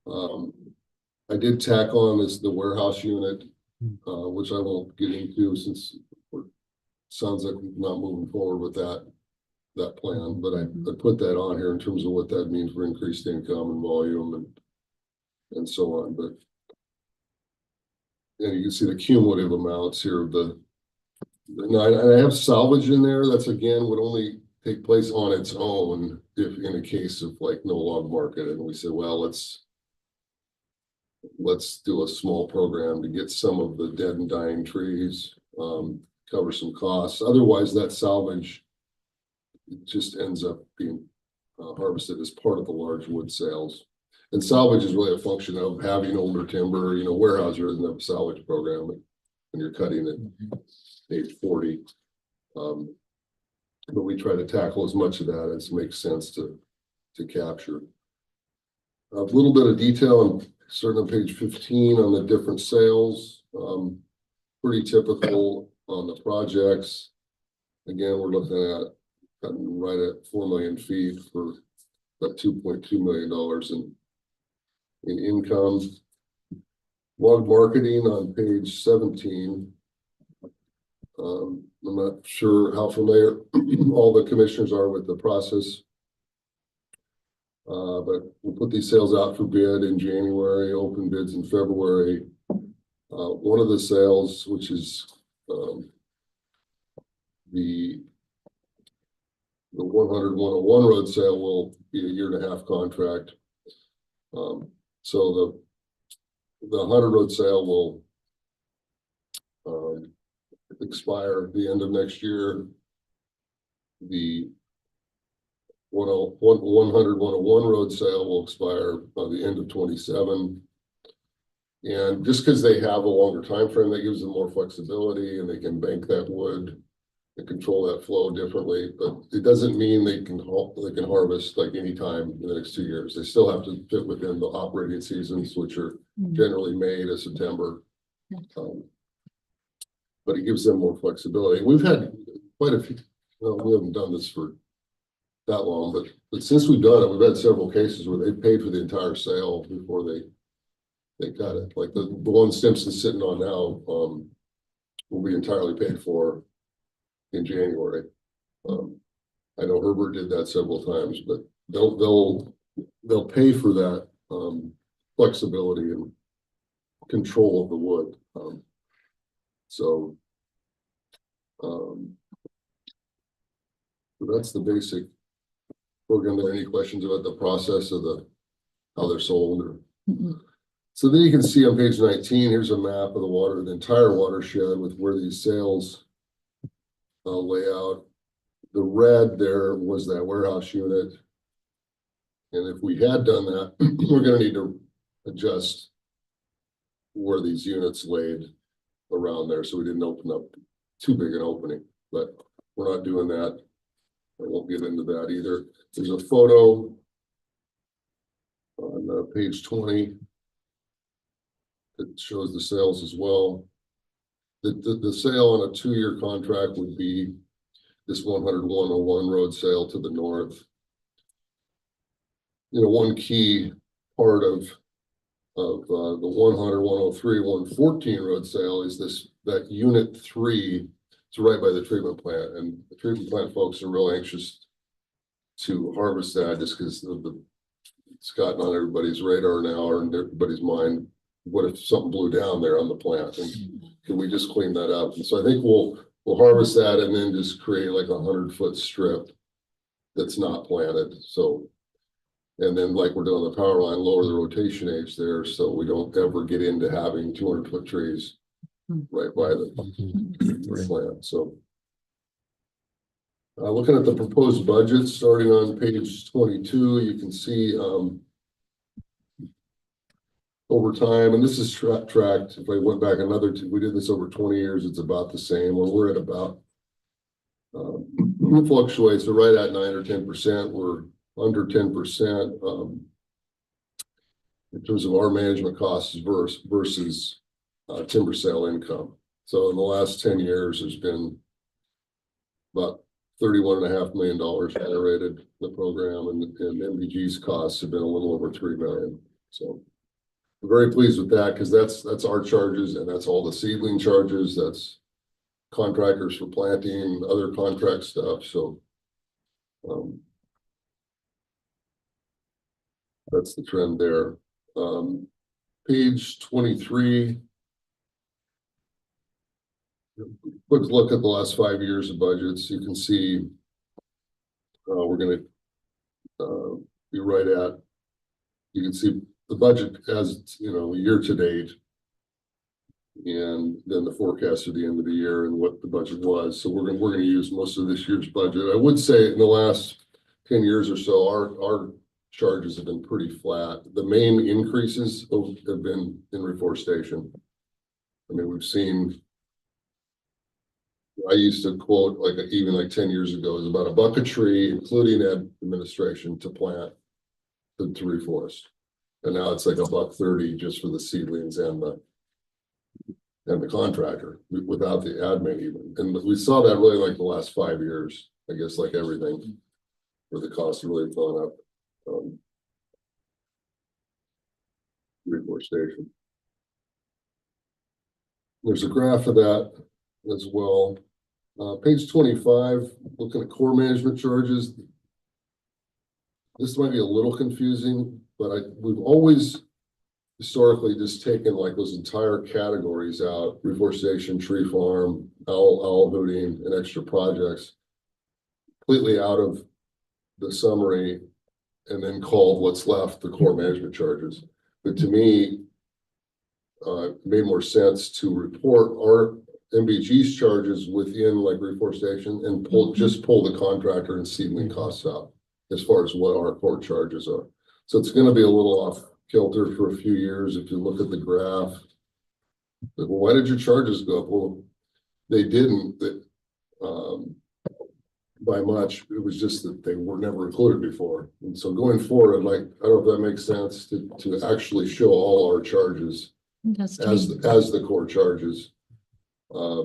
I did tack on the warehouse unit, which I won't get into since it sounds like we're not moving forward with that plan. But I put that on here in terms of what that means for increased income and volume and so on. But you can see the cumulative amounts here of I have salvage in there. That's again would only take place on its own if in a case of no log market. And we said, well, let's do a small program to get some of the dead and dying trees, cover some costs. Otherwise, that salvage just ends up being harvested as part of the large wood sales. And salvage is really a function of having older timber. Weyerhaeuser doesn't have a salvage program when you're cutting at age 40. But we try to tackle as much of that as makes sense to capture. A little bit of detail starting on page 15 on the different sales. Pretty typical on the projects. Again, we're looking at cutting right at 4 million feet for about $2.2 million in income. Log marketing on page 17. I'm not sure how familiar all the commissioners are with the process. But we'll put these sales out for bid in January, open bids in February. One of the sales, which is the 100-101 road sale, will be a 1.5-year contract. So the 100 road sale will expire at the end of next year. The 101 road sale will expire by the end of 27. And just because they have a longer time frame, that gives them more flexibility, and they can bank that wood and control that flow differently. But it doesn't mean they can harvest like any time in the next 2 years. They still have to fit within the operating seasons, which are generally May to September. But it gives them more flexibility. We've had quite a few. Well, we haven't done this for that long, but since we've done it, we've had several cases where they paid for the entire sale before they got it. Like the one Stimson's sitting on now will be entirely paid for in January. I know Herbert did that several times, but they'll pay for that flexibility and control of the wood. So that's the basic program. Are there any questions about the process of how they're sold? Or so then you can see on page 19, here's a map of the entire watershed with where these sales lay out. The red there was that warehouse unit. And if we had done that, we're going to need to adjust where these units laid around there, so we didn't open up too big an opening, but we're not doing that. I won't get into that either. There's a photo on page 20 that shows the sales as well. The sale on a 2-year contract would be this 101 road sale to the north. You know, one key part of the 100, 103, 114 road sale is that unit 3 is right by the treatment plant, and the treatment plant folks are real anxious to harvest that just because it's gotten on everybody's radar now, or in everybody's mind. What if something blew down there on the plant, and can we just clean that up? And so I think we'll harvest that and then just create like a 100-foot strip that's not planted. So, and then like we're doing the power line, lower the rotation age there, so we don't ever get into having 200-foot trees right by the plant. So looking at the proposed budget, starting on page 22, you can see over time, and this is tracked. If I went back we did this over 20 years, it's about the same. Where we're at about, it fluctuates. So right at 9 or 10%, we're under 10% in terms of our management costs versus timber sale income. So in the last 10 years, there's been about $31.5 million generated in the program, and MVG's costs have been a little over $3 million. So I'm very pleased with that, because that's our charges, and that's all the seedling charges. That's contractors for planting, other contract stuff. So that's the trend there. Page 23. Quick look at the last 5 years of budgets. You can see we're going to be right at. You can see the budget as year to date, and then the forecast at the end of the year and what the budget was. So we're going to use most of this year's budget. I would say in the last 10 years or so, our charges have been pretty flat. The main increases have been in reforestation. I mean, we've seen. I used to quote even 10 years ago, it was about $1 a tree, including administration, to plant to reforest. And now it's like $1.30 just for the seedlings and the contractor without the admin even. And we saw that really like the last 5 years, I guess, like everything, where the costs really gone up. Reforestation. There's a graph of that as well. Page 25, looking at core management charges. This might be a little confusing, but we've always historically just taken like those entire categories out: reforestation, tree farm, owl hooting, and extra projects, completely out of the summary, and then called what's left the core management charges. But to me, it made more sense to report our MBG's charges within like reforestation and just pull the contractor and seedling costs out as far as what our core charges are. So it's gonna be a little off kilter for a few years if you look at the graph. But why did your charges go up? Well, they didn't, by much. It was just that they were never included before. And so going forward, I don't know if that makes sense to actually show all our charges Just as the core charges. Yeah.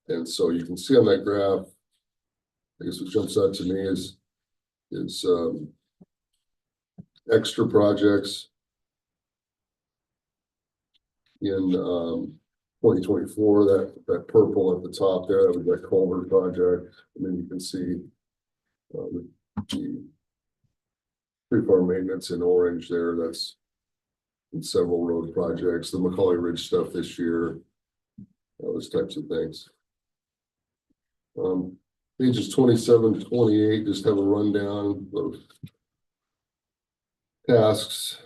And so you can see on that graph, I guess what jumps out to me is extra projects in 2024, that purple at the top there, that was that culvert project. And then you can see the tree farm maintenance in orange there. That's in several road projects, the Macaulay Ridge stuff this year, those types of things. Pages 27 to 28 just have a rundown of tasks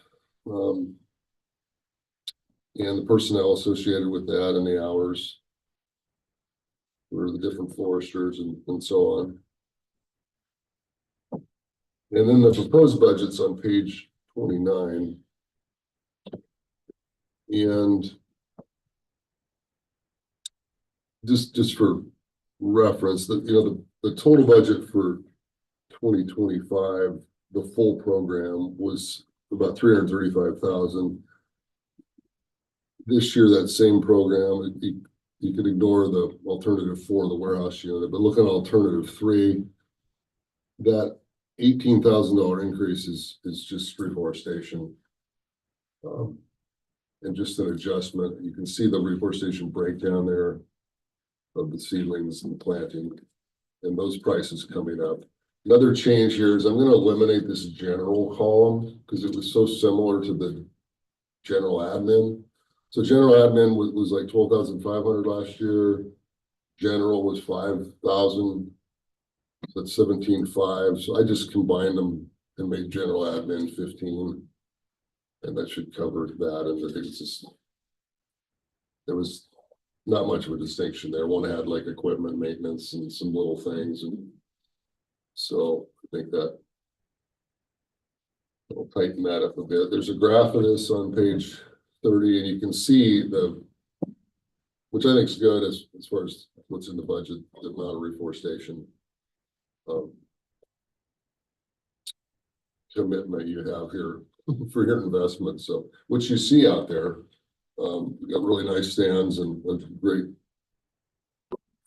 and the personnel associated with that and the hours for the different foresters and so on. And then the proposed budget's on page 29. And just for reference, the total budget for 2025, the full program was about 335,000. This year, that same program, you could ignore the alternative 4, the warehouse unit, but look at alternative 3, that $18,000 increase is just reforestation. And just an adjustment. You can see the reforestation breakdown there of the seedlings and planting and those prices coming up. Another change here is I'm going to eliminate this general column because it was so similar to the general admin. So general admin was like 12,500 last year. General was 5,000. That's 17,500. So I just combined them and made general admin 15. And that should cover that. And I think it's just, there was not much of a distinction there. One had like equipment maintenance and some little things. And so I think that I'll tighten that up a bit. There's a graph of this on page 30, and you can see which I think is good as far as what's in the budget, the amount of reforestation commitment you have here for your investment. So what you see out there, we got really nice stands and great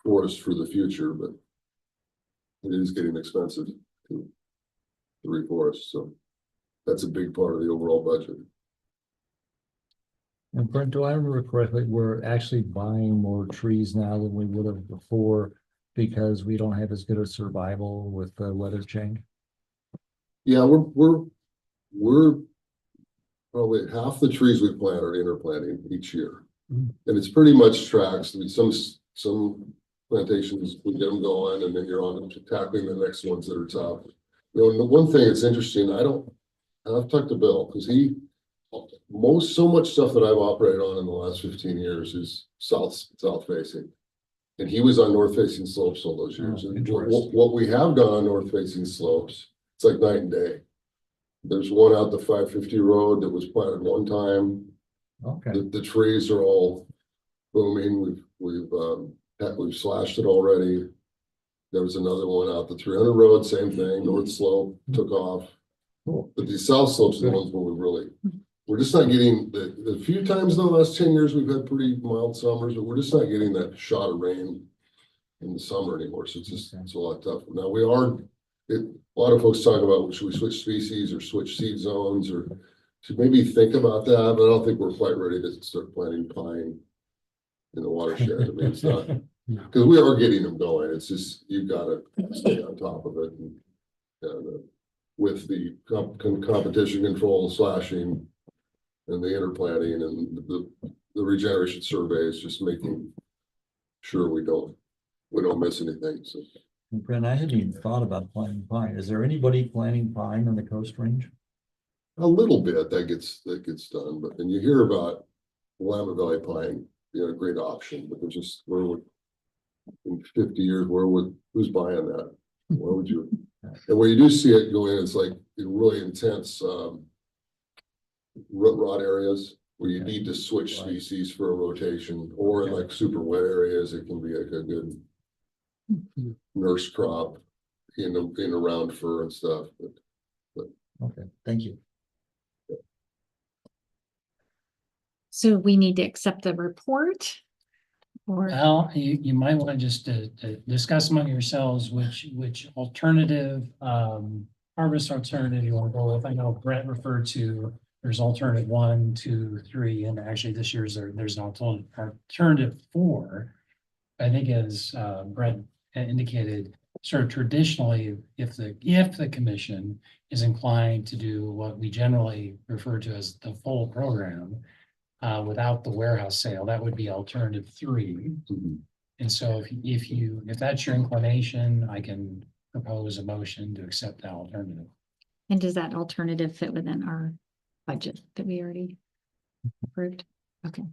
forest for the future, but it is getting expensive to reforest. So that's a big part of the overall budget. And Brent, do I remember correctly, we're actually buying more trees now than we would have before because we don't have as good a survival with the weather change? Yeah, we're probably half the trees we plant are interplanting each year. And it's pretty much tracks. I mean, some plantations, we get them going and then you're on to tackling the next ones that are tough. And the one thing that's interesting, I've talked to Bill because so much stuff that I've operated on in the last 15 years is south facing. And he was on north facing slopes all those years. And what we have done on north facing slopes, it's like night and day. There's one out the 550 road that was planted one time. Okay. The trees are all booming. We've slashed it already. There was another one out the 300 road, same thing, north slope took off. Cool. But these south slopes are the ones where we're just not getting the few times in the last 10 years we've had pretty mild summers, but we're just not getting that shot of rain in the summer anymore. So it's a lot tougher. Now a lot of folks talk about should we switch species or switch seed zones or to maybe think about that, but I don't think we're quite ready to start planting pine in the watershed. I mean, it's not because we are getting them going. It's just you've got to stay on top of it and with the competition control, slashing, and the interplanting and the regeneration surveys, just making sure we don't miss anything. So. Brent, I hadn't even thought about planting pine. Is there anybody planting pine on the Coast Range? A little bit that gets done, but then you hear about Willamette Valley pine be a great option, but there's just, where would, in 50 years, who's buying that? Where would you? And when you do see it go in, it's like in really intense, rot areas where you need to switch species for a rotation, or in like super wet areas, it can be like a good nurse crop in around fur and stuff, but Okay, thank you. So we need to accept the report? Or, Well, you might want to just discuss among yourselves which alternative, harvest alternative you want to go with. I know Brett referred to, there's alternative 1, 2, 3, and actually this year's there's an alternative 4. I think as Brett indicated, sort of traditionally, if the commission is inclined to do what we generally refer to as the full program, without the warehouse sale, that would be alternative 3. And so if that's your inclination, I can propose a motion to accept that alternative. and does that alternative fit within our budget that we already approved? Okay.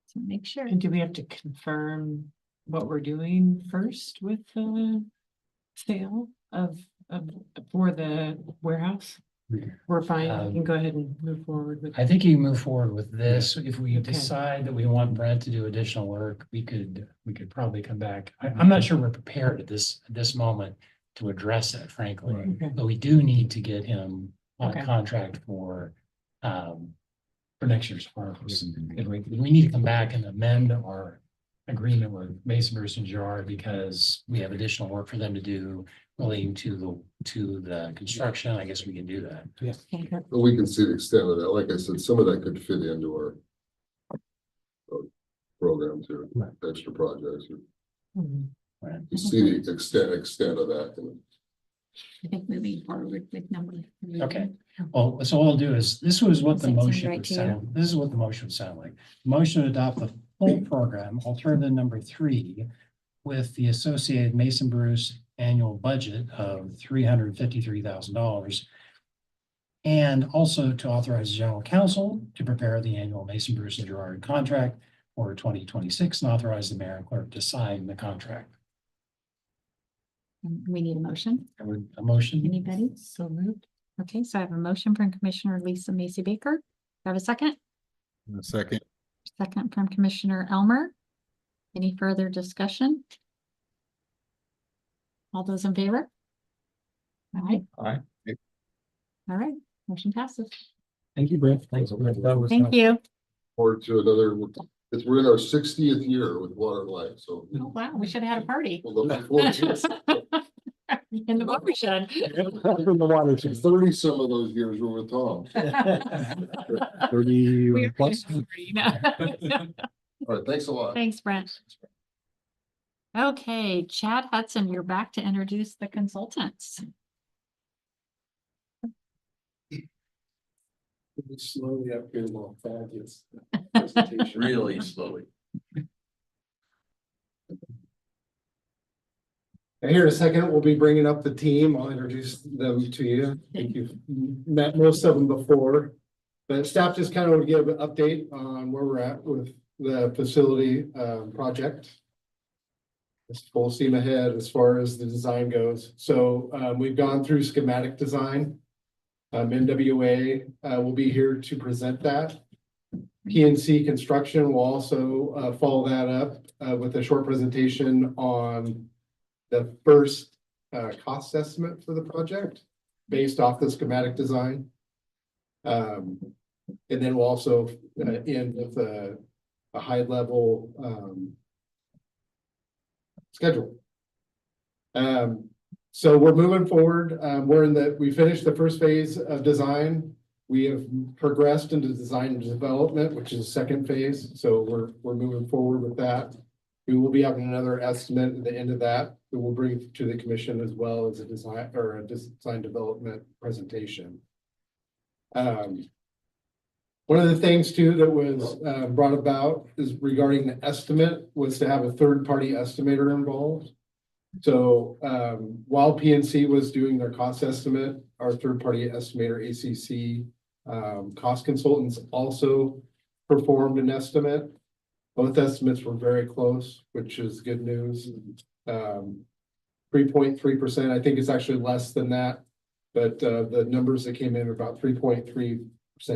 So make sure. And do we have to confirm what we're doing first with the sale for the warehouse? We're fine, we can go ahead and move forward with. I think you can move forward with this. If we Okay. decide that we want Brent to do additional work, we could probably come back. I'm not sure we're prepared at this moment to address it, frankly. Okay. But we do need to get him on Okay. a contract for next year's harvest. And we need to come back and amend our agreement with Mason Bruce and Gerard because we have additional work for them to do relating to the construction. I guess we can do that. but we can see the extent of that. Like I said, some of that could fit into our program too, extra projects. Mhm. You see the extent of that. I think moving forward with number 3. Okay. Well, so what I'll do is, this was what Does the that sound motion right would to you? sound, this is what the motion would sound like. Motion to adopt the full program, alternative number 3, with the associated Mason Bruce annual budget of $353,000. And also to authorize the general counsel to prepare the annual Mason Bruce and Gerard contract for 2026 and authorize the mayor and clerk to sign the contract. We need a motion. A motion? Anybody? So moved. Okay, so I have a motion from Commissioner Lisa Macy Baker. Do I have a second? A second. Second from Commissioner Elmer. Any further discussion? All those in favor? All right. Aye. All right, motion passes. Thank you, Brett. Thanks. Thank you. Or to another, we're in our 60th year with Water and Light, so. Oh, wow, we should have had a party We'll look forward to it. in the watershed. 30 some of those years were with Tom. 30 We are plus. gonna have a party. All right, thanks a lot. Thanks, Brent. Okay, Chad Hudson, you're back to introduce the consultants. Slowly upgrade along Thaddeus. Really slowly. And here in a second, we'll be bringing up the team. I'll introduce them to you. I think you've met most of them before. But staff just kind of want to give an update on where we're at with the facility project. It's full steam ahead as far as the design goes. So we've gone through schematic design. MWA will be here to present that. PNC Construction will also follow that up with a short presentation on the first cost estimate for the project based off the schematic design. And then we'll also end with a high level schedule. So we're moving forward. We finished the first phase of design. We have progressed into design and development, which is the second phase. So we're moving forward with that. We will be having another estimate at the end of that. We will bring to the commission as well as a design development presentation. One of the things too that was brought about is regarding the estimate was to have a third-party estimator involved. So while PNC was doing their cost estimate, our third-party estimator ACC cost consultants also performed an estimate Both estimates were very close, which is good news. 3.3%, I think it's actually less than that. But the numbers that came in are about 3.3%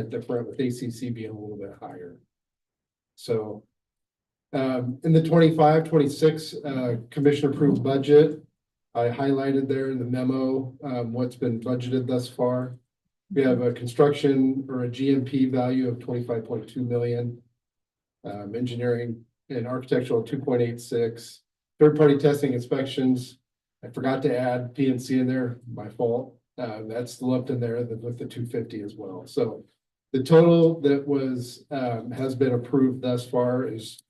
different, with ACC being a little bit higher. So in the 25-26 commission approved budget, I highlighted there in the memo what's been budgeted thus far. We have a construction or a GMP value of 25.2 million. Engineering and architectural 2.86. Third-party testing inspections, I forgot to add PNC in there, my fault. That's lumped in there with the 250 as well. So the total that was has been approved thus far is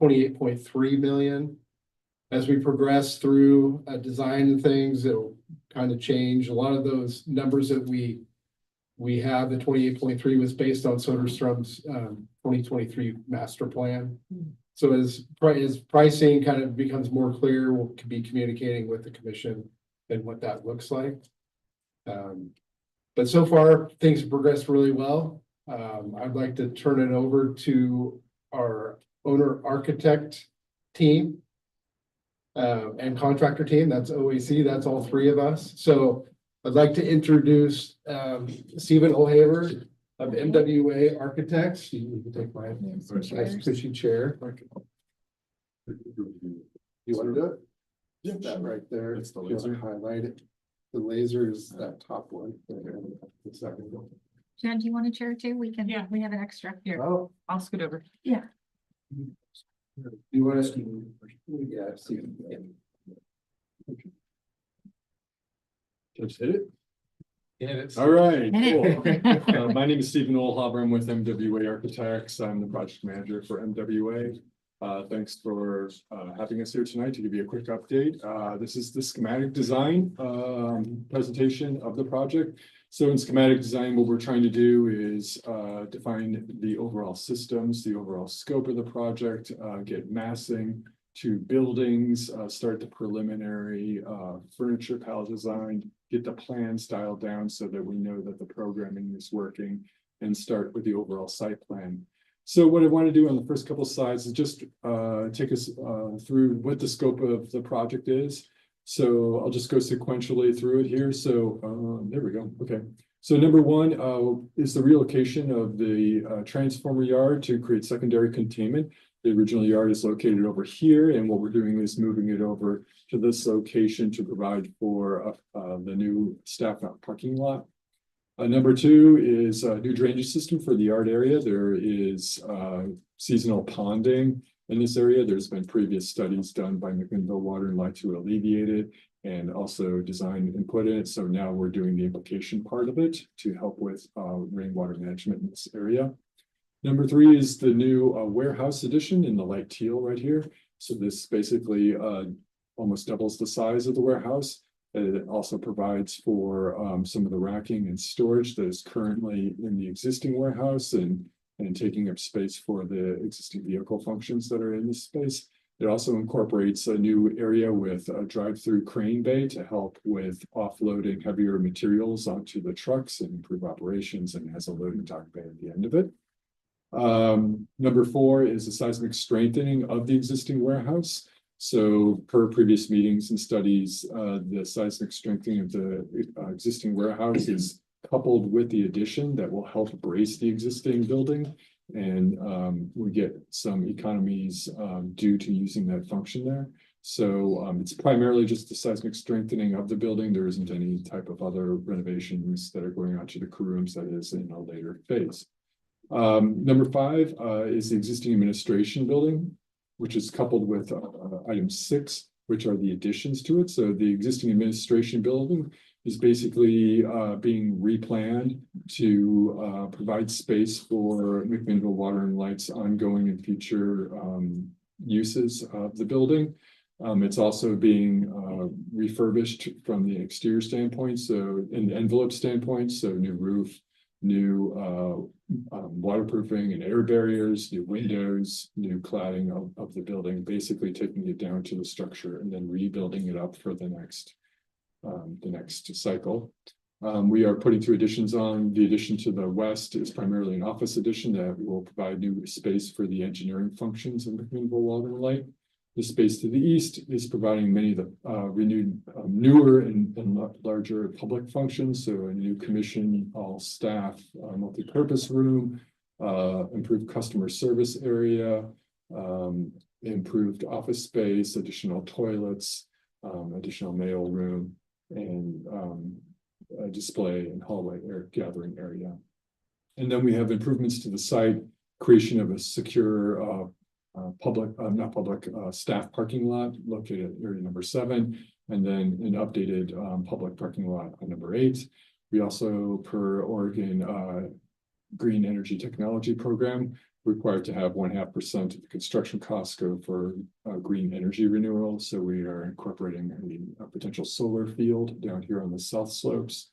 28.3 million. As we progress through design and things, it'll kind of change. A lot of those numbers that we have, the 28.3 was based on Soderstrom's 2023 master plan. So as pricing kind of becomes more clear, we'll be communicating with the commission and what that looks like. But so far, things have progressed really well. I'd like to turn it over to our owner architect team and contractor team. That's OAC, that's all three of us. So I'd like to introduce Stephen O'Haver of MW&L Architects. You can take my nice cushy chair. You want to do it? Yeah, that right there. It's the laser. Highlight it. The laser is that top one. The second one. Jen, do you want a chair too? We can, Yeah. we have an extra here. Oh, I'll scoot over. you want to? Yeah, Stephen. Just hit it. Yeah, it's. All right, Hit cool. it. My name is Stephen Olhaber. I'm with MW&L Architects. I'm the project manager for MW&L. Thanks for having us here tonight to give you a quick update. This is the schematic design presentation of the project. So in schematic design, what we're trying to do is define the overall systems, the overall scope of the project, get massing to buildings, start the preliminary furniture palette design, get the plan style down so that we know that the programming is working, and start with the overall site plan. So what I want to do on the first couple of slides is just take us through what the scope of the project is. So I'll just go sequentially through it here. So there we go. Okay. So number one is the relocation of the transformer yard to create secondary containment. The original yard is located over here, and what we're doing is moving it over to this location to provide for the new staff parking lot. Number two is a new drainage system for the yard area. There is seasonal ponding in this area. There's been previous studies done by McMinnville Water and Light to alleviate it and also design input in it. So now we're doing the implication part of it to help with rainwater management in this area. Number three is the new warehouse addition in the light teal right here. So this basically almost doubles the size of the warehouse. It also provides for some of the racking and storage that is currently in the existing warehouse and taking up space for the existing vehicle functions that are in this space. It also incorporates a new area with a drive-through crane bay to help with offloading heavier materials onto the trucks and improve operations, and has a loading dock bay at the end of it. Number four is the seismic strengthening of the existing warehouse. So per previous meetings and studies, the seismic strengthening of the existing warehouse is coupled with the addition that will help brace the existing building. And we get some economies due to using that function there. So it's primarily just the seismic strengthening of the building. There isn't any type of other renovations that are going on to the crew rooms that is in a later phase. Number five is the existing administration building, which is coupled with item 6, which are the additions to it. So the existing administration building is basically being replanned to provide space for McMinnville Water and Light's ongoing and future uses of the building. It's also being refurbished from the exterior standpoint, so in the envelope standpoint, so new roof, new waterproofing and air barriers, new windows, new cladding of the building, basically taking it down to the structure and then rebuilding it up for the next cycle. We are putting 2 additions on. The addition to the west is primarily an office addition that will provide new space for the engineering functions in McMinnville Water and Light. The space to the east is providing many of the renewed, newer and larger public functions. So a new commission, all staff, multi-purpose room, improved customer service area, improved office space, additional toilets, additional mail room, and a display and hallway gathering area. And then we have improvements to the site, creation of a secure staff parking lot located at area number 7, and then an updated public parking lot on number 8. We also, per Oregon Green Energy Technology Program, required to have 0.5% of the construction costs go for green energy renewal. So we are incorporating a potential solar field down here on the south slopes.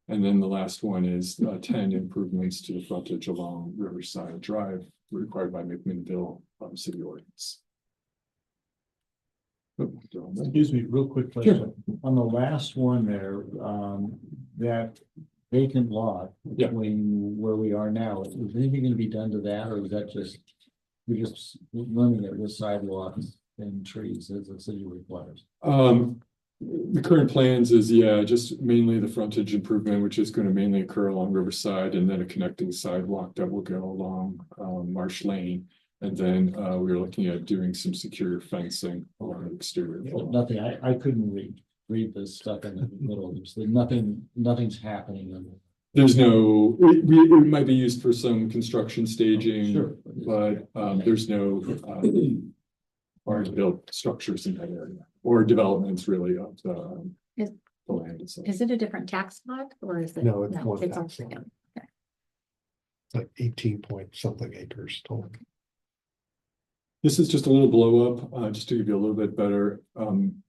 And then the last one is 10 improvements to the frontage along Riverside Drive required by McMinnville city ordinance. Excuse me, real quick question. On the last one there, that vacant lot Yeah. between where we are now, is anything gonna be done to that, or is that just, we just running it with sidewalks and trees as the city requires? The current plans is, just mainly the frontage improvement, which is going to mainly occur along Riverside, and then a connecting sidewalk that will go along Marsh Lane. And then we're looking at doing some secure fencing along the exterior. Nothing, I couldn't read this stuff in the middle, there's nothing's happening. There's no, it might be used for some construction staging, Sure. but there's no or to build structures in that area or developments really of the land itself. Is it a different tax lot or is it? No, it's one it's tax all- lot. okay. It's like 18 point something acres total. This is just a little blow up, just to give you a little bit better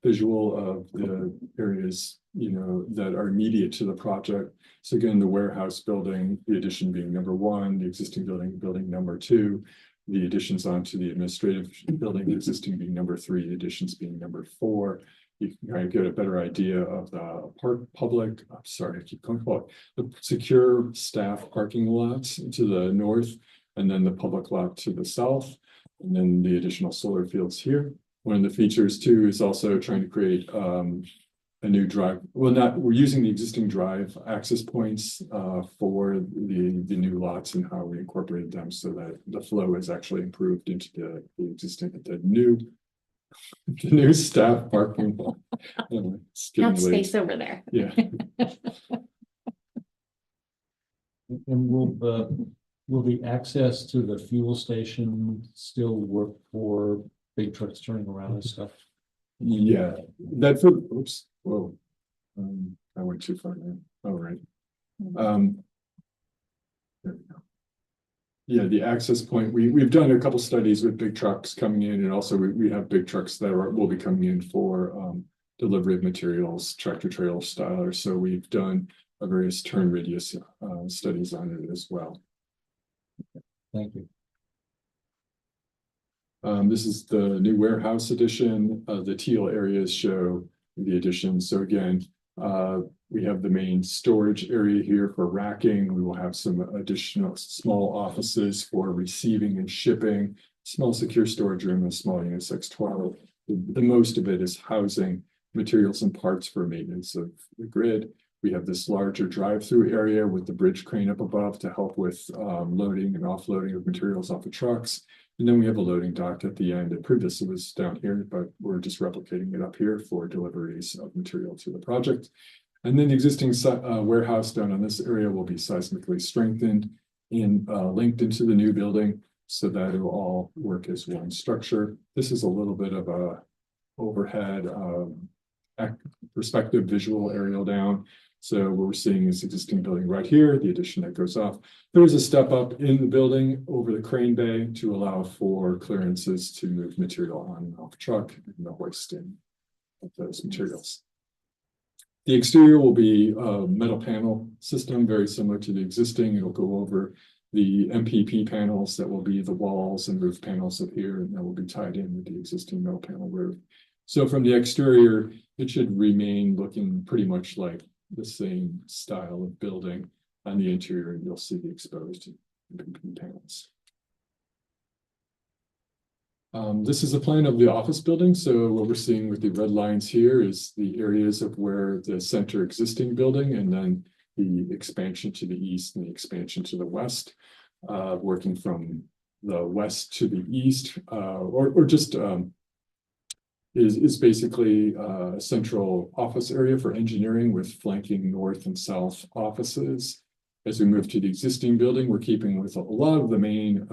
visual of the areas, that are immediate to the project. So again, the warehouse building, the addition being number 1, the existing building number 2, the additions onto the administrative building, the existing being number 3, the additions being number 4. You can kind of get a better idea of the the secure staff parking lots to the north, and then the public lot to the south, and then the additional solar fields here. One of the features too is also trying to create a new drive. We're using the existing drive access points for the new lots and how we incorporated them so that the flow is actually improved into the new staff parking lot. Have space over there. Yeah. And will the access to the fuel station still work for big trucks turning around and stuff? Yeah, that's what, oops, whoa. I went too far now. All right. There we go. Yeah, the access point, we've done a couple studies with big trucks coming in, and also we have big trucks that will be coming in for delivery of materials, tractor trailer style. So we've done a various turn radius studies on it as well. Thank you. This is the new warehouse addition. The teal areas show the addition. So again, we have the main storage area here for racking. We will have some additional small offices for receiving and shipping, small secure storage room, and small unisex toilet. The most of it is housing materials and parts for maintenance of the grid. We have this larger drive-through area with the bridge crane up above to help with loading and offloading of materials off the trucks. And then we have a loading dock at the end. It previously was down here, but we're just replicating it up here for deliveries of material to the project. And then the existing warehouse down in this area will be seismically strengthened and linked into the new building so that it will all work as one structure. This is a little bit of a overhead perspective visual aerial down. So what we're seeing is existing building right here, the addition that goes off. There is a step up in the building over the crane bay to allow for clearances to move material on and off the truck and the hoisting of those materials. The exterior will be a metal panel system, very similar to the existing. It'll go over the MPP panels that will be the walls and roof panels up here, and that will be tied in with the existing metal panel roof. So from the exterior, it should remain looking pretty much like the same style of building. On the interior, you'll see the exposed panels. This is a plan of the office building. So what we're seeing with the red lines here is the areas of where the center existing building and then the expansion to the east and the expansion to the west, working from the west to the east, or just is basically a central office area for engineering with flanking north and south offices. As we move to the existing building, we're keeping with a lot of the main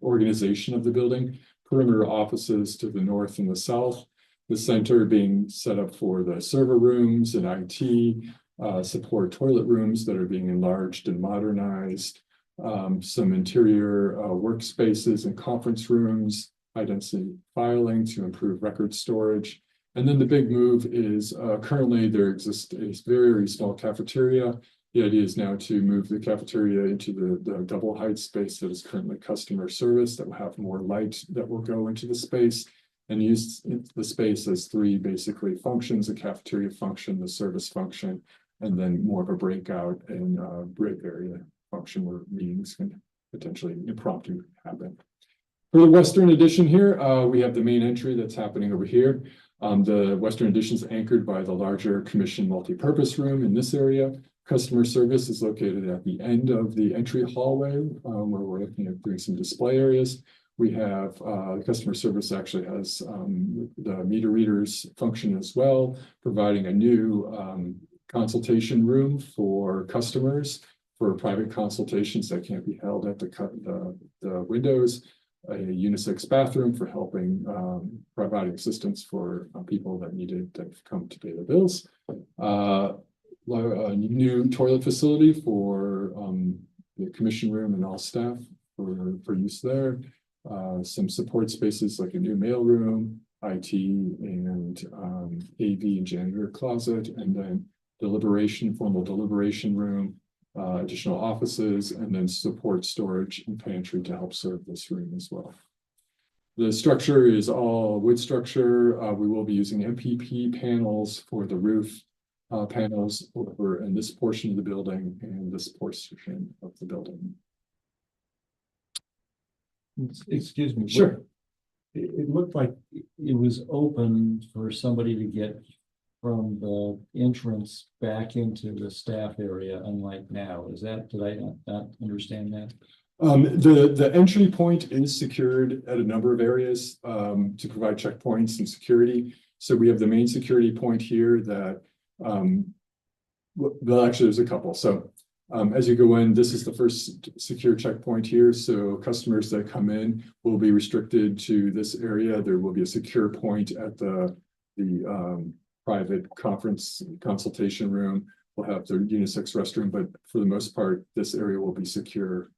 organization of the building. Perimeter offices to the north and the south, the center being set up for the server rooms and IT, support toilet rooms that are being enlarged and modernized, some interior workspaces and conference rooms, high density filing to improve record storage. And then the big move is currently there exists a very small cafeteria. The idea is now to move the cafeteria into the double height space that is currently customer service, that will have more light that will go into the space, and use the space as three basically functions: a cafeteria function, the service function, and then more of a breakout and break area function where meetings can potentially impromptu happen. For the Western Addition here, we have the main entry that's happening over here. The Western Addition is anchored by the larger commission multi-purpose room in this area. Customer service is located at the end of the entry hallway, where we're looking at doing some display areas. We have customer service actually has the meter readers function as well, providing a new consultation room for customers for private consultations that can't be held at the windows. A unisex bathroom for helping providing assistance for people that needed to come to pay the bills. A new toilet facility for the commission room and all staff for use there. Some support spaces like a new mail room, IT, and AV and janitor closet, and then formal deliberation room, additional offices, and then support storage and pantry to help serve this room as well. The structure is all wood structure. We will be using MPP panels for the roof panels over in this portion of the building and this portion of the building. Excuse me. Sure. It looked like it was open for somebody to get from the entrance back into the staff area, unlike now. Did I not understand that? The entry point is secured at a number of areas to provide checkpoints and security. So we have the main security point here that, well, actually there's a couple. So as you go in, this is the first secure checkpoint here. So customers that come in will be restricted to this area. There will be a secure point at the private conference consultation room. We'll have the unisex restroom, but for the most part, this area will be secure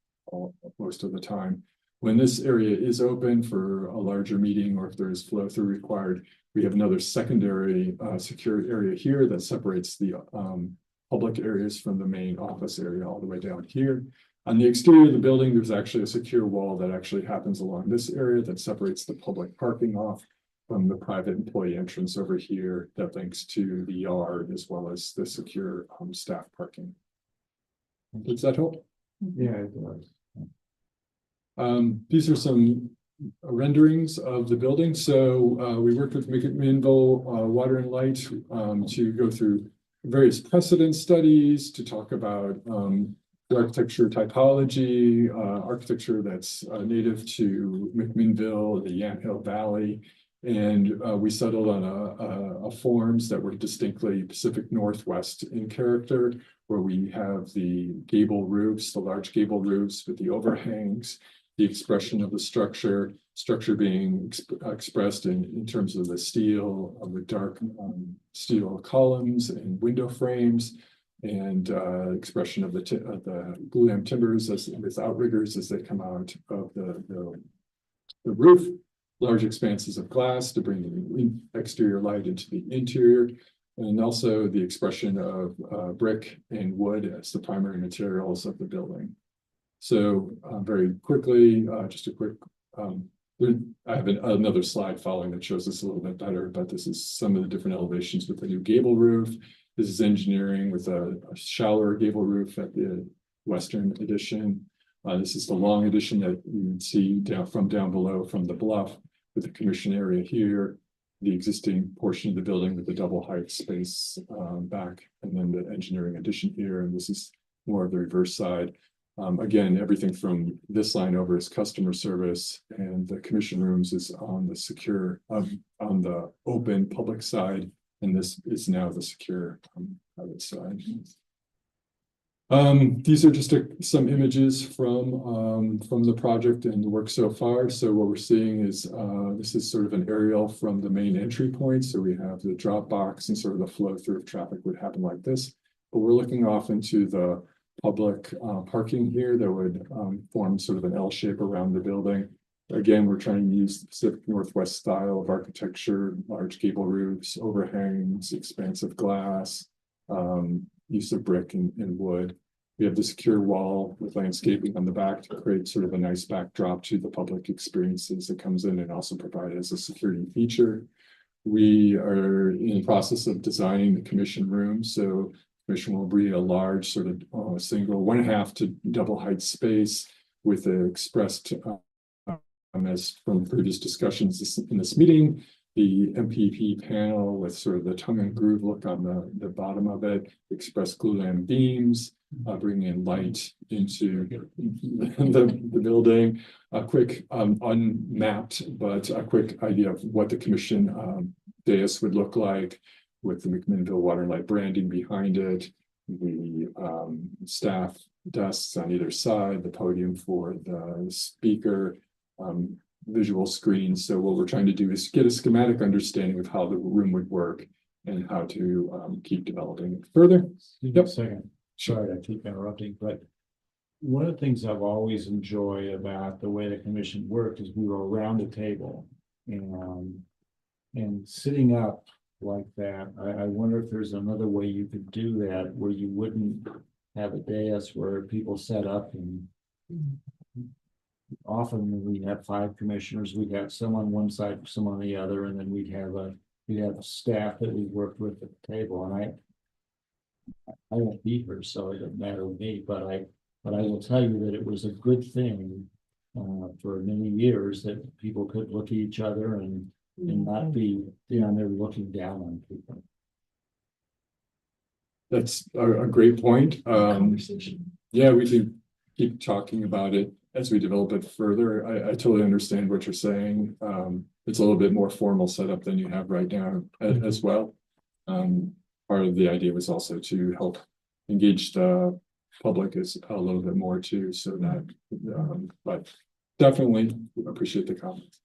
most of the time. When this area is open for a larger meeting, or if there is flow through required, we have another secondary secure area here that separates the public areas from the main office area all the way down here. On the exterior of the building, there's actually a secure wall that actually happens along this area that separates the public parking off from the private employee entrance over here that links to the yard, as well as the secure staff parking. Does that help? Yeah, it does. These are some renderings of the building. So we worked with MW&L Water and Light to go through various precedent studies to talk about the architecture typology, architecture that's native to McMinnville, the Yamhill Valley. And we settled on a forms that were distinctly Pacific Northwest in character, where we have the gable roofs, the large gable roofs with the overhangs, the expression of the structure being expressed in terms of the steel, of the dark steel columns and window frames, and expression of the glulam timbers with outriggers as they come out of the roof. Large expanses of glass to bring the exterior light into the interior, and also the expression of brick and wood as the primary materials of the building. So very quickly, just a quick, I have another slide following that shows this a little bit better, but this is some of the different elevations with the new gable roof, This is engineering with a shallower gable roof at the western addition. This is the long addition that you can see down below from the bluff with the commission area here, the existing portion of the building with the double height space back, and then the engineering addition here. And this is more of the reverse side. Again, everything from this line over is customer service, and the commission rooms is on the secure, on the open public side, and this is now the secure private side. These are just some images from the project and the work so far. So what we're seeing is this is sort of an aerial from the main entry point. So we have the drop box and sort of the flow through of traffic would happen like this. But we're looking off into the public parking here that would form sort of an L shape around the building. Again, we're trying to use the Pacific Northwest style of architecture, large gable roofs, overhangs, expansive glass, use of brick and wood. We have the secure wall with landscaping on the back to create sort of a nice backdrop to the public experiences that comes in and also provide as a security feature. We are in the process of designing the commission room. So commission will be a large sort of single 1.5 to double height space with the expressed as from previous discussions in this meeting, the MPP panel with sort of the tongue and groove look on the bottom of it, express glulam beams, bringing in light into the building. A quick unmapped, but a quick idea of what the commission dais would look like with the McMinnville Water and Light branding behind it, the staff desks on either side, the podium for the speaker, visual screens. So what we're trying to do is get a schematic understanding of how the room would work and how to keep developing it further. Yep. Second, sorry to keep interrupting, but one of the things I've always enjoyed about the way the commission worked is we were around the table and sitting up like that. I wonder if there's another way you could do that where you wouldn't have a dais where people set up, and often when we have 5 commissioners, we'd have some on one side, some on the other, and then we'd have a staff that we worked with at the table. And I won't be here, so it doesn't matter to me, but I will tell you that it was a good thing for many years that people could look at each other and not be down there looking down on people. That's a great point. Yeah, we can keep talking about it as we develop it further. I totally understand what you're saying. It's a little bit more formal setup than you have right now as well. Part of the idea was also to help engage the public as a little bit more too, so that but definitely appreciate the comments.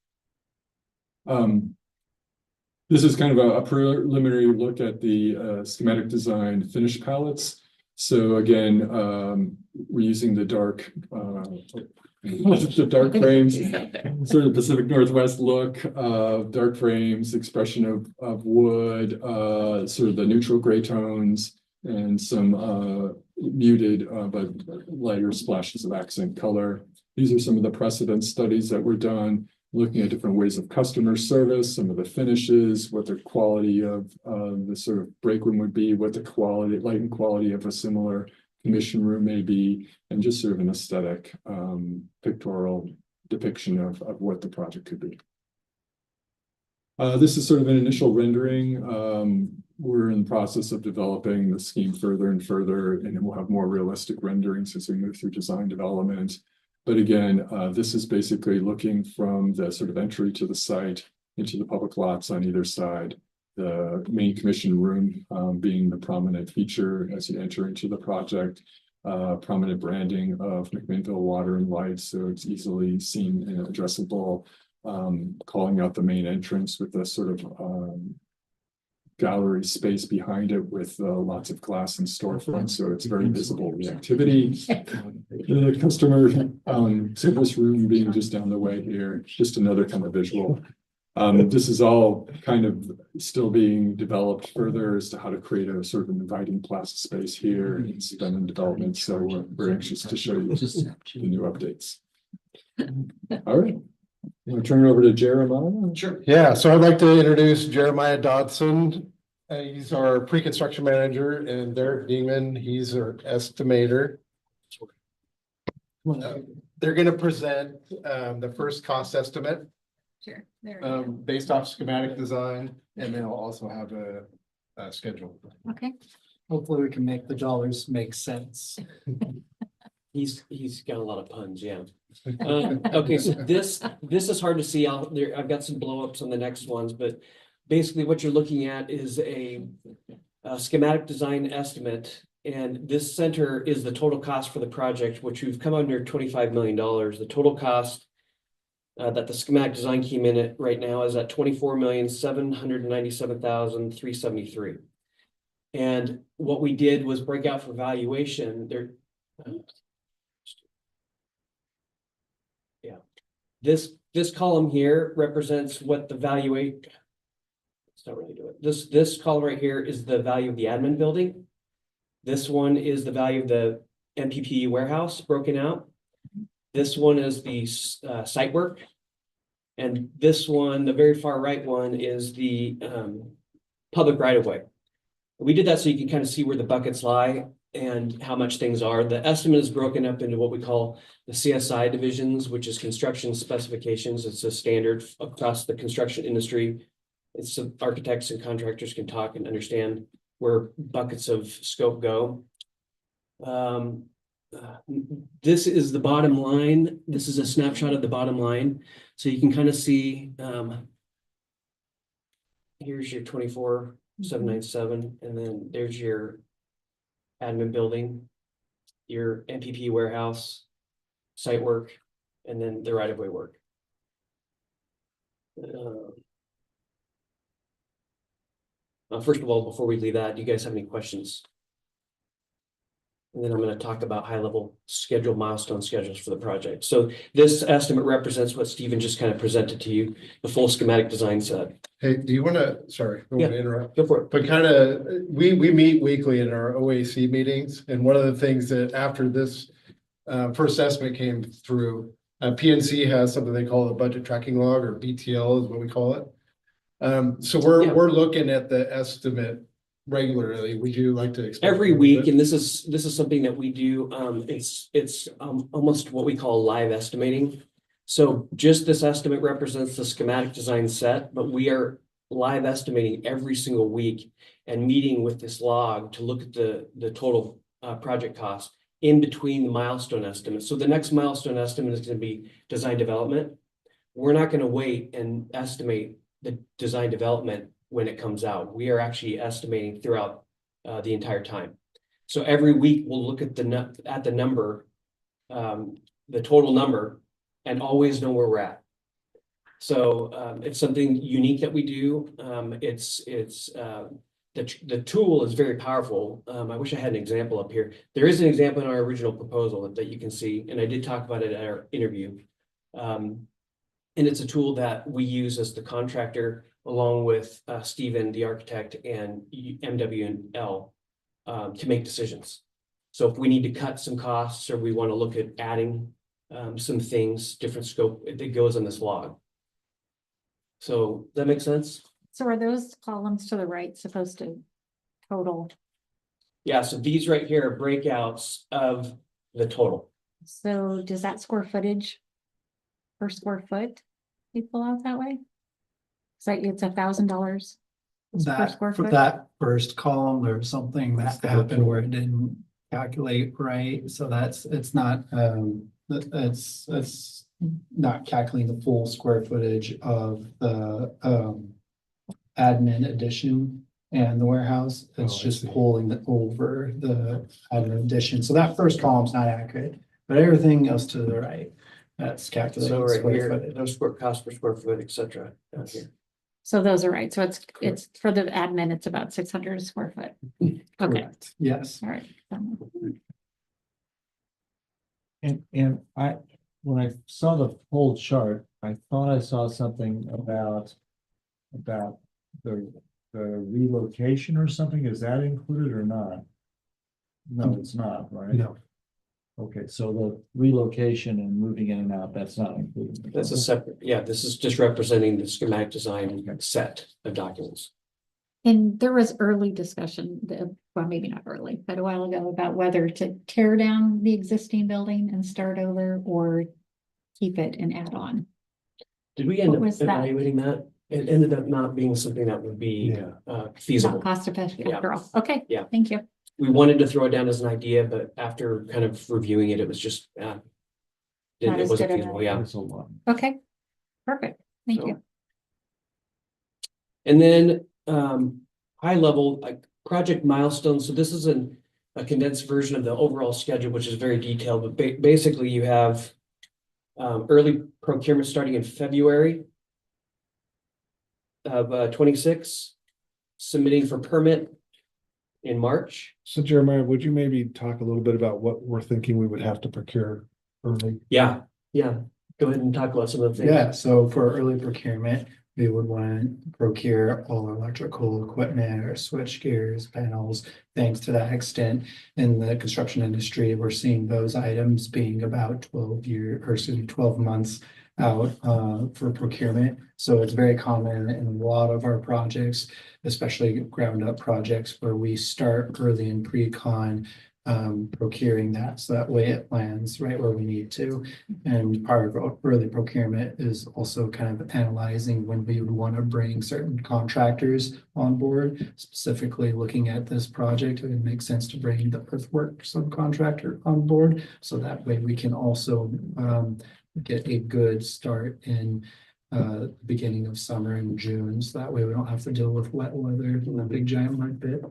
This is kind of a preliminary look at the schematic design finished palettes. So again, we're using the dark frames, sort of Pacific Northwest look, dark frames, expression of wood, sort of the neutral gray tones, and some muted but lighter splashes of accent color. These are some of the precedent studies that were done, looking at different ways of customer service, some of the finishes, what the quality of the sort of break room would be, what the quality, light and quality of a similar commission room may be, and just sort of an aesthetic pictorial depiction of what the project could be. This is sort of an initial rendering. We're in the process of developing the scheme further and further, and then we'll have more realistic renderings as we move through design development. But again, this is basically looking from the sort of entry to the site into the public lots on either side. The main commission room being the prominent feature as you enter into the project. Prominent branding of McMinnville Water and Light, so it's easily seen and addressable. Calling out the main entrance with a sort of gallery space behind it with lots of glass and storefronts, so it's very visible the activity. The customer service room being just down the way here, just another kind of visual. This is all kind of still being developed further as to how to create a sort of an inviting plaza space here. It's been in development, so we're anxious to show you the new updates. All right. I'm going to turn it over to Jeremiah. Sure. Yeah, so I'd like to introduce Jeremiah Dodson. He's our pre-construction manager, and Derek Deeman, he's our estimator. They're gonna present the first cost estimate Sure. based off schematic design, and then I'll also have a schedule. Okay. Hopefully we can make the dollars make sense. He's got a lot of puns, yeah. Okay, so this is hard to see out there. I've got some blow ups on the next ones, but basically what you're looking at is a schematic design estimate. And this center is the total cost for the project, which we've come under $25 million. The total cost that the schematic design came in at right now is at $24,797,373. And what we did was break out for valuation there. Yeah, this column here represents what the valuate. Let's not really do it. This column right here is the value of the admin building. This one is the value of the MPP warehouse broken out. This one is the site work. And this one, the very far right one, is the public right of way. We did that so you can kind of see where the buckets lie and how much things are. The estimate is broken up into what we call the CSI divisions, which is construction specifications. It's a standard across the construction industry. It's so architects and contractors can talk and understand where buckets of scope go. This is the bottom line. This is a snapshot of the bottom line. So you can kind of see, here's your 24,797, and then there's your admin building, your MPP warehouse, site work, and then the right-of-way work. First of all, before we leave that, do you guys have any questions? And then I'm going to talk about high-level schedule, milestone schedules for the project. So this estimate represents what Stephen just kind of presented to you, the full schematic design set. Hey, do you want to, sorry, I don't want to interrupt. Go for it. But kind of, we meet weekly in our OAC meetings, and one of the things that after this first estimate came through, PNC has something they call a budget tracking log, or BTL is what we call it. So we're looking at the estimate regularly. Would you like to explain? Every week, and this is something that we do. It's almost what we call live estimating. So just this estimate represents the schematic design set, but we are live estimating every single week and meeting with this log to look at the total project cost in between the milestone estimates. So the next milestone estimate is going to be design development. We're not going to wait and estimate the design development when it comes out. We are actually estimating throughout the entire time. So every week we'll look at the number, the total number, and always know where we're at. So it's something unique that we do. The tool is very powerful. I wish I had an example up here. There is an example in our original proposal that you can see, and I did talk about it at our interview. And it's a tool that we use as the contractor, along with Stephen, the architect, and MW&L to make decisions. So if we need to cut some costs, or we want to look at adding some things, different scope, it goes in this log. So that makes sense? So are those columns to the right supposed to total? Yeah, so these right here are breakouts of the total. So does that square footage per square foot equal out that way? So it's $1,000 per square For foot? that first column, there's something that happened where it didn't calculate right, so it's not not calculating the full square footage of the admin addition and the warehouse. It's just pulling over the admin addition. So that first column's not accurate, but everything else to the right, that's calculated. So right square here, footage. no square cost per square foot, et cetera, down here. So those are right. So it's for the admin, it's about 600 square foot. Okay, Correct. Yes. all right. And when I saw the whole chart, I thought I saw something about the relocation or something. Is that included or not? No, it's not, right? No. Okay, so the relocation and moving in and out, that's not included. That's a separate, yeah, this is just representing the schematic design set of documents. And there was early discussion, well, maybe not early, but a while ago about whether to tear down the existing building and start over or keep it and add on. Did we end What up was that? evaluating that? It ended up not being something that would be feasible. Not cost effective Yeah. after all. Okay. Yeah. Thank you. We wanted to throw it down as an idea, but after kind of reviewing it, it was just, Not it as wasn't good of feasible, an yeah. That's a lot. Okay. Perfect. Thank you. And then, high level, like project milestones. So this is a condensed version of the overall schedule, which is very detailed, but basically you have early procurement starting in February of 26, submitting for permit in March. So Jeremiah, would you maybe talk a little bit about what we're thinking we would have to procure early? Yeah. Go ahead and talk about some of the things. Yeah, so for early procurement, we would want to procure all electrical equipment or switch gears, panels, things to that extent. In the construction industry, we're seeing those items being about 12 months out for procurement. So it's very common in a lot of our projects, especially ground up projects where we start early in pre-con procuring that, so that way it lands right where we need to. And part of early procurement is also kind of analyzing when we would want to bring certain contractors on board. Specifically looking at this project, it would make sense to bring the earthwork subcontractor on board, so that way we can also get a good start in beginning of summer in June, so that way we don't have to deal with wet weather and a big giant mud pit.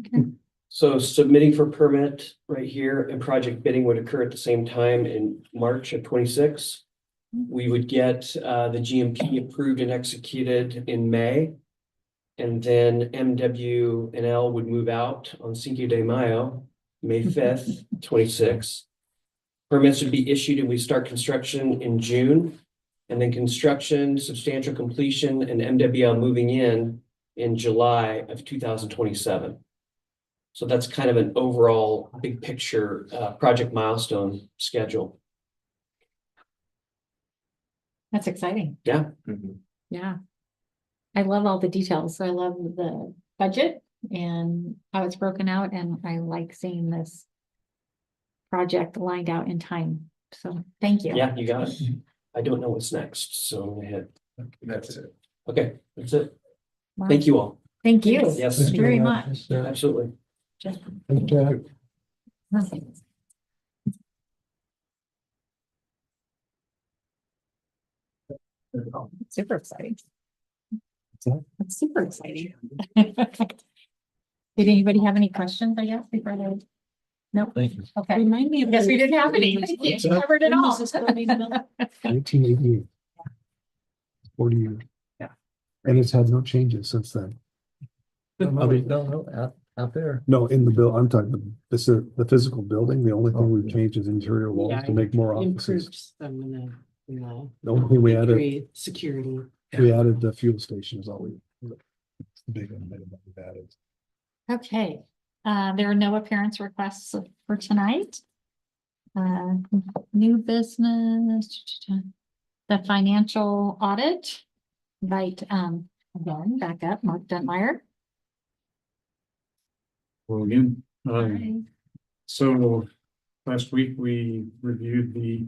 Okay. So submitting for permit right here and project bidding would occur at the same time in March of 26. We would get the GMP approved and executed in May. And then MW&L would move out on Cinco de Mayo, May 5th, 26. Permits would be issued and we start construction in June. And then construction, substantial completion, and MW&L moving in July of 2027. So that's kind of an overall big picture project milestone schedule. That's exciting. Yeah. Yeah. I love all the details. I love the budget and how it's broken out, and I like seeing this project lined out in time. So thank you. Yeah, you got it. I don't know what's next, so go ahead. That's it. Okay, that's it. Wow. Thank you all. Thank you Yes. very much. Absolutely. Super exciting. that? That's super exciting. Did anybody have any questions, I guess, before they? Nope. Thank you. Okay. Remind me of. Guess we didn't have any. Thank you. Covered it all. 1988. 40 years. Yeah. And it's had no changes since then. No, out there. No, in the bill, I'm talking, this is the physical building. The only thing we've changed is interior walls Yeah, to make more offices. Improves them in The only thing we added, create security. we added the fuel station is all we. It's the big one that we've added. Okay, there are no appearance requests for tonight. New business, the financial audit. Right, again, back up, Mark Duntmeyer. Well, again, Hi. so last week we reviewed the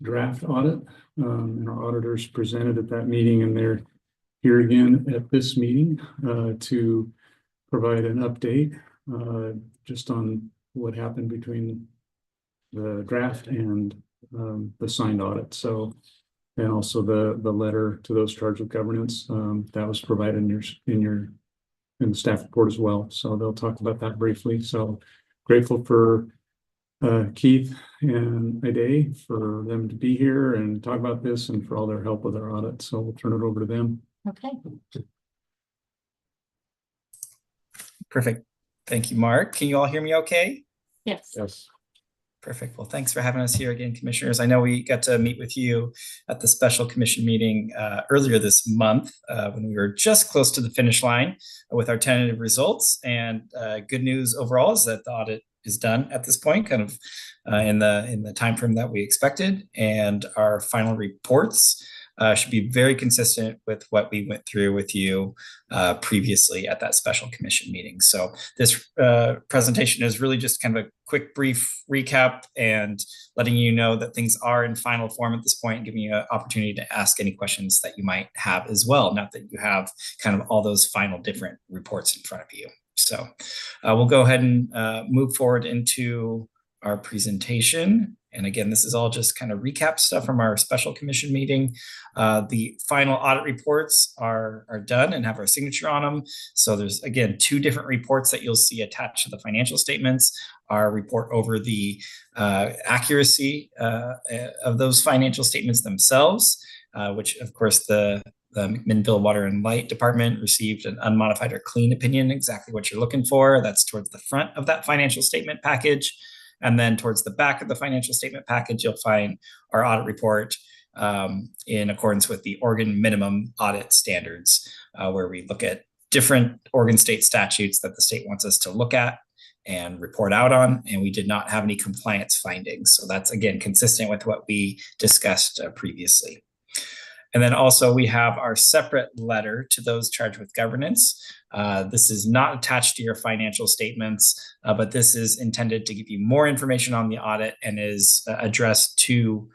draft audit, and our auditors presented at that meeting, and they're here again at this meeting, to provide an update, just on what happened between the draft and, the signed audit. So, and also the letter to those charged with governance, that was provided in the staff report as well. So they'll talk about that briefly. So grateful for Keith and Ade for them to be here and talk about this and for all their help with our audit. So we'll turn it over to them. Okay, Perfect. Thank you, Mark. Can you all hear me okay? yes. Yes. Perfect. Well, thanks for having us here again, commissioners. I know we got to meet with you at the special commission meeting earlier this month when we were just close to the finish line with our tentative results. And good news overall is that the audit is done at this point, kind of in the time frame that we expected. And our final reports should be very consistent with what we went through with you previously at that special commission meeting. So this presentation is really just kind of a quick, brief recap and letting you know that things are in final form at this point, giving you an opportunity to ask any questions that you might have as well, not that you have kind of all those final different reports in front of you. So we'll go ahead and move forward into our presentation. And again, this is all just kind of recap stuff from our special commission meeting. The final audit reports are done and have our signature on them. So there's, again, 2 different reports that you'll see attached to the financial statements. Our report over the accuracy of those financial statements themselves, which of course the McMinnville Water and Light Department received an unmodified or clean opinion, exactly what you're looking for. That's towards the front of that financial statement package. And then towards the back of the financial statement package, you'll find our audit report in accordance with the Oregon minimum audit standards, where we look at different Oregon state statutes that the state wants us to look at and report out on, and we did not have any compliance findings. So that's, again, consistent with what we discussed previously. And then also we have our separate letter to those charged with governance. This is not attached to your financial statements, but this is intended to give you more information on the audit and is addressed to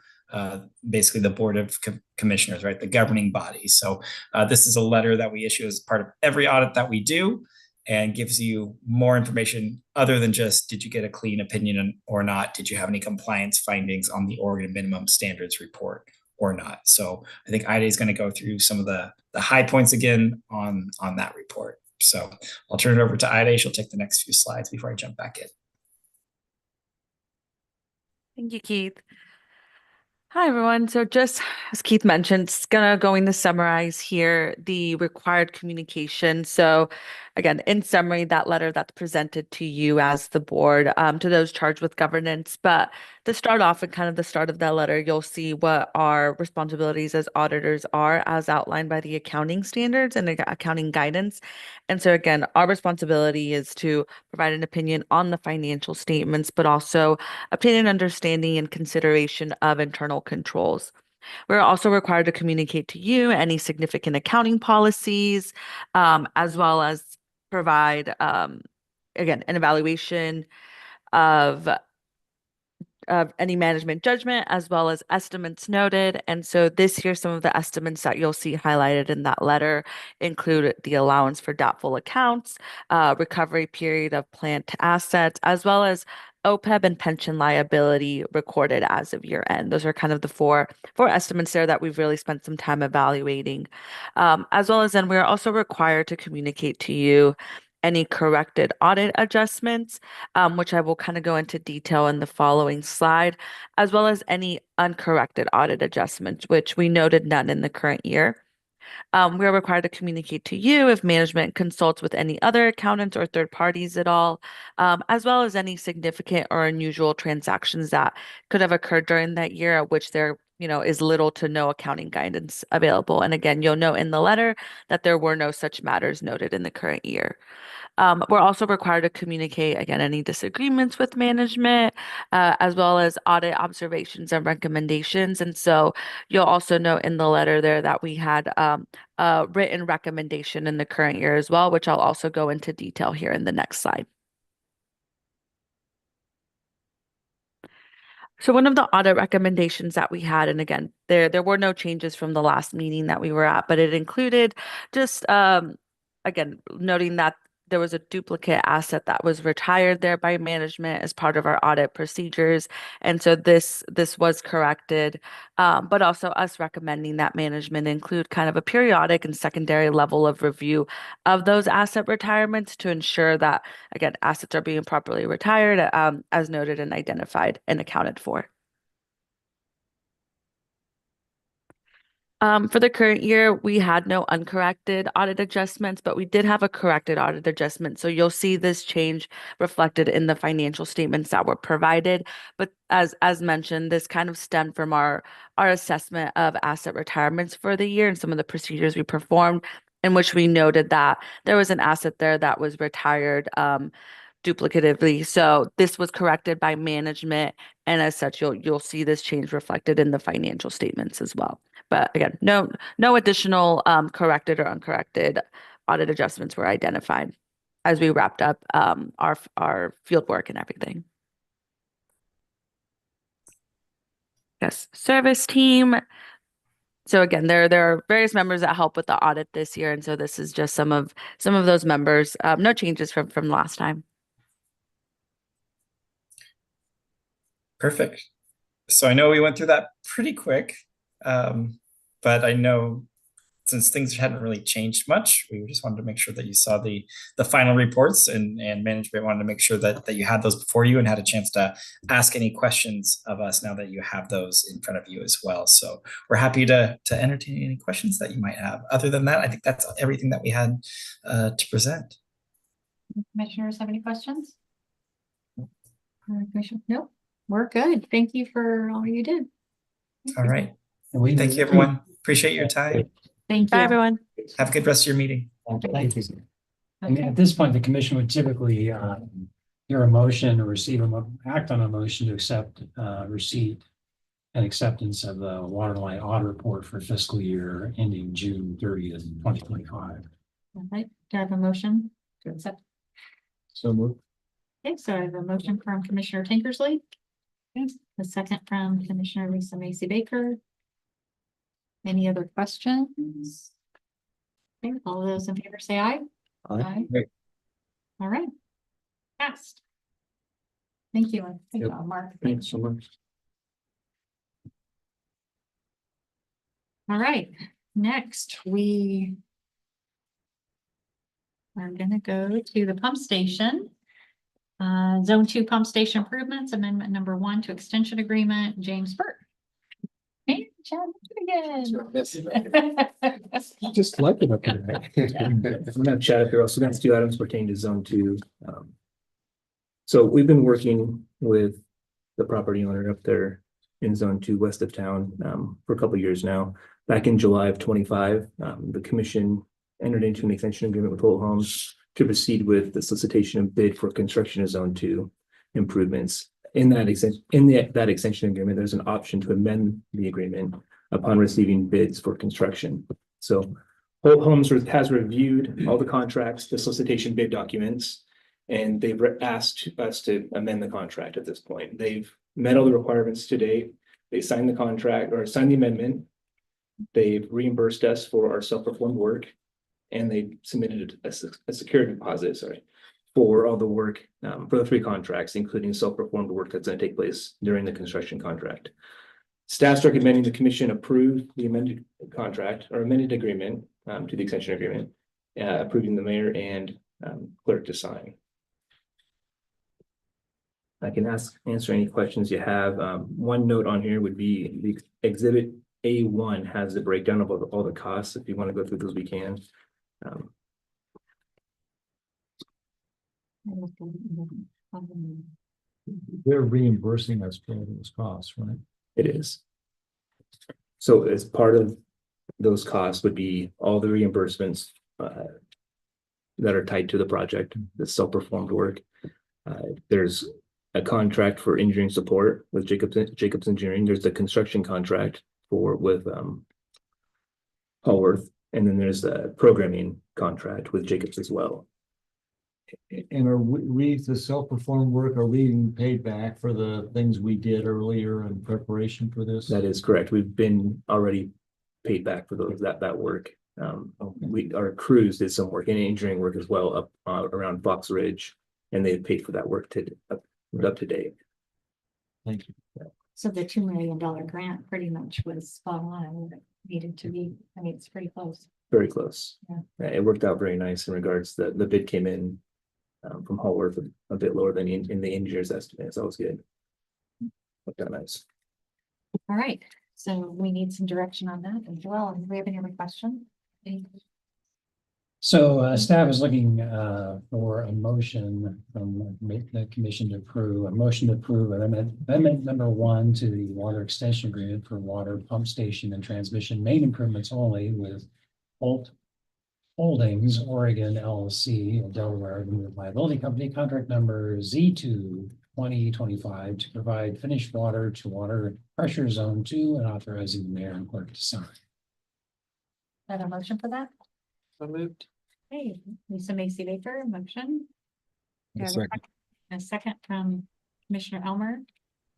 basically the Board of Commissioners, right, the governing body. So this is a letter that we issue as part of every audit that we do and gives you more information other than just, did you get a clean opinion or not? Did you have any compliance findings on the Oregon minimum standards report or not? So I think Ida is going to go through some of the high points again on that report. So I'll turn it over to Ida. She'll take the next few slides before I jump back in. Thank you, Keith. Hi, everyone. So just as Keith mentioned, it's going to summarize here the required communication. So again, in summary, that letter that's presented to you as the board, to those charged with governance. But to start off at kind of the start of that letter, you'll see what our responsibilities as auditors are as outlined by the accounting standards and the accounting guidance. And so again, our responsibility is to provide an opinion on the financial statements, but also obtain an understanding and consideration of internal controls. We're also required to communicate to you any significant accounting policies, as well as provide, again, an evaluation of any management judgment, as well as estimates noted. And so this here, some of the estimates that you'll see highlighted in that letter include the allowance for doubtful accounts, recovery period of plant assets, as well as OPEB and pension liability recorded as of year end. Those are kind of the four estimates there that we've really spent some time evaluating. As well as then we're also required to communicate to you any corrected audit adjustments, which I will kind of go into detail in the following slide, as well as any uncorrected audit adjustments, which we noted none in the current year. We are required to communicate to you if management consults with any other accountants or third parties at all, as well as any significant or unusual transactions that could have occurred during that year, at which there is little to no accounting guidance available. And again, you'll note in the letter that there were no such matters noted in the current year. We're also required to communicate, again, any disagreements with management, as well as audit observations and recommendations. And so you'll also note in the letter there that we had a written recommendation in the current year as well, which I'll also go into detail here in the next slide. So one of the audit recommendations that we had, and again, there were no changes from the last meeting that we were at, but it included just, again, noting that there was a duplicate asset that was retired there by management as part of our audit procedures. And so this was corrected, but also us recommending that management include kind of a periodic and secondary level of review of those asset retirements to ensure that, again, assets are being properly retired, as noted and identified and accounted for. For the current year, we had no uncorrected audit adjustments, but we did have a corrected audit adjustment. So you'll see this change reflected in the financial statements that were provided. But as mentioned, this kind of stemmed from our assessment of asset retirements for the year and some of the procedures we performed, in which we noted that there was an asset there that was retired duplicatively. So this was corrected by management, and as such, you'll see this change reflected in the financial statements as well. But again, no additional corrected or uncorrected audit adjustments were identified as we wrapped up our field work and everything. Yes, service team. So again, there are various members that help with the audit this year, and so this is just some of those members. No changes from last time. Perfect. So I know we went through that pretty quick, but I know since things hadn't really changed much, we just wanted to make sure that you saw the final reports, and management wanted to make sure that you had those before you and had a chance to ask any questions of us now that you have those in front of you as well. So we're happy to entertain any questions that you might have. Other than that, I think that's everything that we had to present. Commissioners have any questions? No, we're good. Thank you for all you did. All right. And Thank you, everyone. Appreciate your time. Thank you. Bye, everyone. Have a good rest of your meeting. Thank you. And at this point, the commission would typically hear a motion or receive act on a motion to accept receipt and acceptance of the waterline audit report for fiscal year ending June 30th, 2025. All right, do I have a motion to accept? So moved. Okay, so I have a motion from Commissioner Tinkersley. Okay, a second from Commissioner Lisa Macy Baker. Any other questions? Okay, all those in favor say aye. Aye. All right. Passed. Thank you. And thank Yep. you, Mark. Thanks so much. All right, next we are gonna go to the pump station. Zone 2 pump station improvements, amendment number 1 to extension agreement, James Burke. Hey, Chad, again. Just like it up there. I'm gonna chat up here. Also got 2 items pertaining to zone 2. So we've been working with the property owner up there in zone 2 west of town for a couple of years now. Back in July of 25, the commission entered into an extension agreement with Holt Homes to proceed with the solicitation of bid for construction of zone 2 improvements. In that extension agreement, there's an option to amend the agreement upon receiving bids for construction. So Holt Homes has reviewed all the contracts, the solicitation bid documents, and they've asked us to amend the contract at this point. They've met all the requirements today. They signed the contract or signed the amendment. They've reimbursed us for our self-performed work, and they submitted a security deposit, for all the work for the 3 contracts, including self-performed work that's going to take place during the construction contract. Staff's recommending the commission approve the amended contract or amended agreement to the extension agreement, approving the mayor and clerk to sign. I can answer any questions you have. One note on here would be the exhibit A1 has the breakdown of all the costs. If you want to go through those, we can. They're reimbursing us for those costs, right? It is. So as part of those costs would be all the reimbursements that are tied to the project, the self-performed work. There's a contract for engineering support with Jacobs Engineering. There's the construction contract with Hallworth, and then there's the programming contract with Jacobs as well. And are we the self-performed work, are we being paid back for the things we did earlier in preparation for this? That is correct. We've been already paid back for that work. Our crews did some work in engineering work as well up around Fox Ridge, and they paid for that work up to date. Thank you. So the $2 million grant pretty much was spot on. It needed to be, I mean, it's pretty close. Very close. Yeah. It worked out very nice in regards to the bid came in from Hallworth a bit lower than in the engineer's estimate. It's always good. Worked out nice. All right, so we need some direction on that as well. Do we have any other questions? So staff is looking for a motion from the commission to approve amendment number 1 to the water extension agreement for water pump station and transmission main improvements only with Holt Holdings, Oregon LLC in Delaware, limited liability company, contract number Z2 2025 to provide finished water to water pressure zone 2 and authorizing the mayor and clerk to sign. Got a motion for that? So moved. Hey, Lisa Macy Baker, motion. Do I have Second. a second from Commissioner Elmer.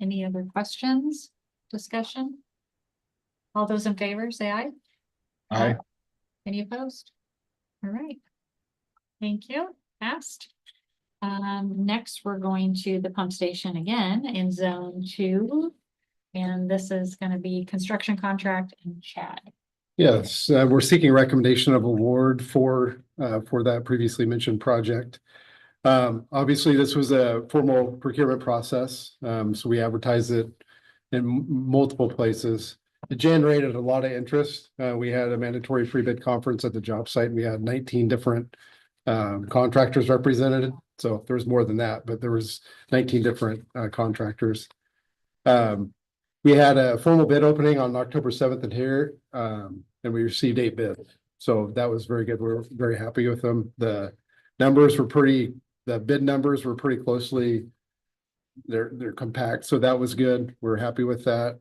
Any other questions, discussion? All those in favor, say aye. Aye. Any opposed? All right. Thank you. Passed. Next, we're going to the pump station again in zone 2. And this is going to be construction contract and Chad. Yes, we're seeking recommendation of award for that previously mentioned project. Obviously, this was a formal procurement process, so we advertised it in multiple places. It generated a lot of interest. We had a mandatory free bid conference at the job site. And we had 19 different contractors represented. So there was more than that, but there was 19 different contractors. We had a formal bid opening on October 7th in here, and we received 8 bids. So that was very good. We're very happy with them. The bid numbers were pretty closely, they're compact. So that was good. We're happy with that.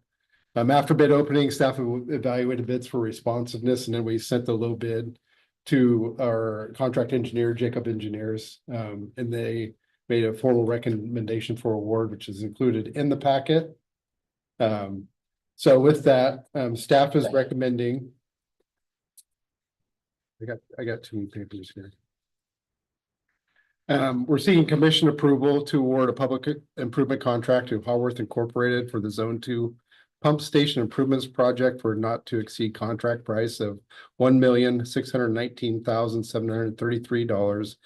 After bid opening, staff evaluated bids for responsiveness, and then we sent the low bid to our contract engineer, Jacob Engineers, and they made a formal recommendation for award, which is included in the packet. So with that, staff is recommending. I got too many papers here. We're seeking commission approval to award a public improvement contract to Haworth Incorporated for the Zone 2 pump station improvements project for not to exceed contract price of $1,619,733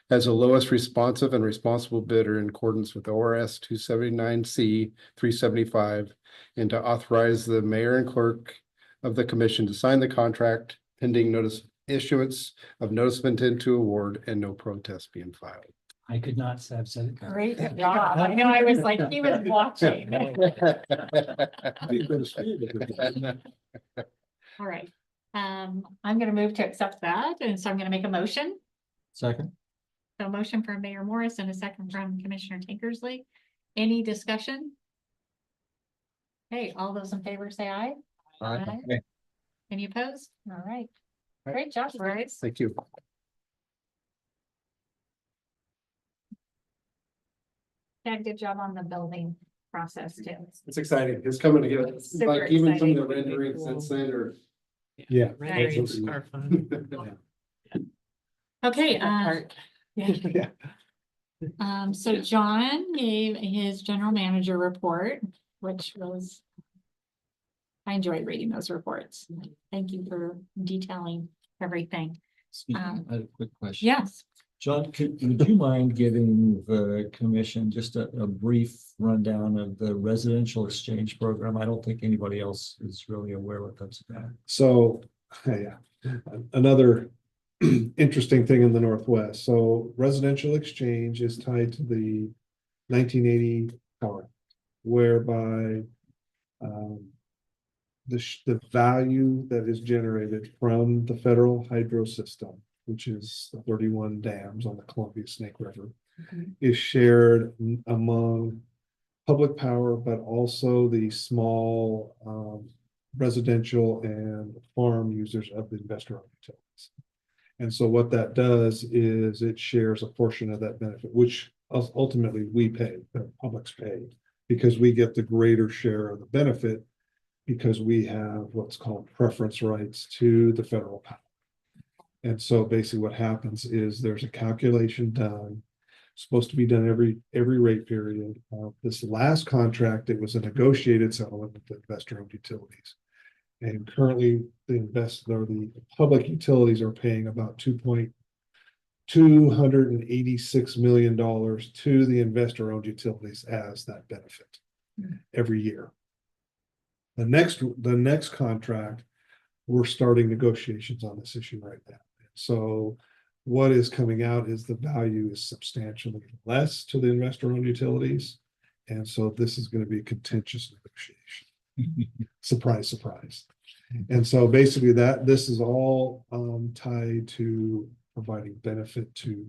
as the lowest responsive and responsible bidder in accordance with ORS 279C 375, and to authorize the mayor and clerk of the commission to sign the contract pending notice issuance of notice of intent to award and no protest being filed. I could not have said it. Great job. I know, I was like, he was watching. All right. I'm gonna move to accept that, and so I'm gonna make a motion. Second. So a motion from Mayor Morris and a second from Commissioner Tinkersley. Any discussion? Hey, all those in favor say aye. Aye. Any opposed? All right. Great job, Bryce. Thank you. Dad, good job on the building process too. It's exciting. It's coming together. Super Like even some of the exciting. renderings since then are. Yeah. Renderings are fun. Okay, Part. yeah. So John gave his general manager report, which was. I enjoyed reading those reports. Thank you for detailing everything. Excuse me, I had a quick question. Yes, John, would you mind giving the commission just a brief rundown of the residential exchange program? I don't think anybody else is really aware what that's about. So, yeah, another interesting thing in the Northwest. So residential exchange is tied to the 1980 power, whereby the value that is generated from the federal hydro system, which is the 31 dams on the Columbia Snake River, is shared among public power, but also the small residential and farm users of the investor-owned utilities. And so what that does is it shares a portion of that benefit, which ultimately we pay, the publics pay, because we get the greater share of the benefit because we have what's called preference rights to the federal power. And so basically what happens is there's a calculation done, supposed to be done every rate period. This last contract, it was a negotiated settlement with the investor-owned utilities. And currently the public utilities are paying about $286 million to the investor-owned utilities as that benefit every year. The next contract, we're starting negotiations on this issue right now. So what is coming out is the value is substantially less to the investor-owned utilities. And so this is going to be a contentious negotiation. Surprise, surprise. And so basically this is all tied to providing benefit to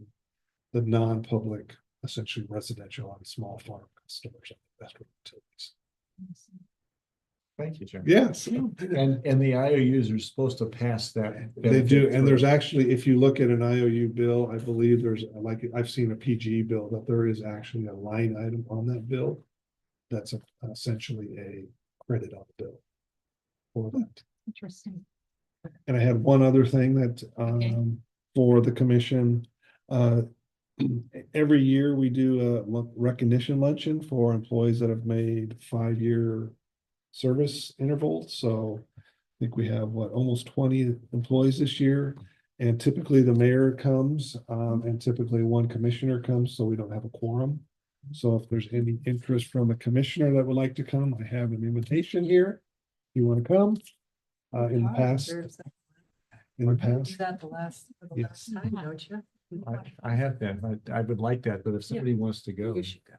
the non-public, essentially residential and small farm customers of industrial utilities. Thank you, Jim. Yes. And the IOUs are supposed to pass that. They do, benefit and there's through. actually, if you look at an IOU bill, I believe there's, like, I've seen a PG bill, that there is actually a line item on that bill. That's essentially a credit on the bill for that. Interesting. And I had one other thing that, for the commission, every year we do a recognition luncheon for employees that have made 5-year service intervals. So I think we have almost 20 employees this year. And typically the mayor comes, and typically one commissioner comes, so we don't have a quorum. So if there's any interest from a commissioner that would like to come, I have an invitation here. You want to come? In the past. In the past. Yes. time, don't you? I have been, I would like that, but if somebody wants to go. You should go.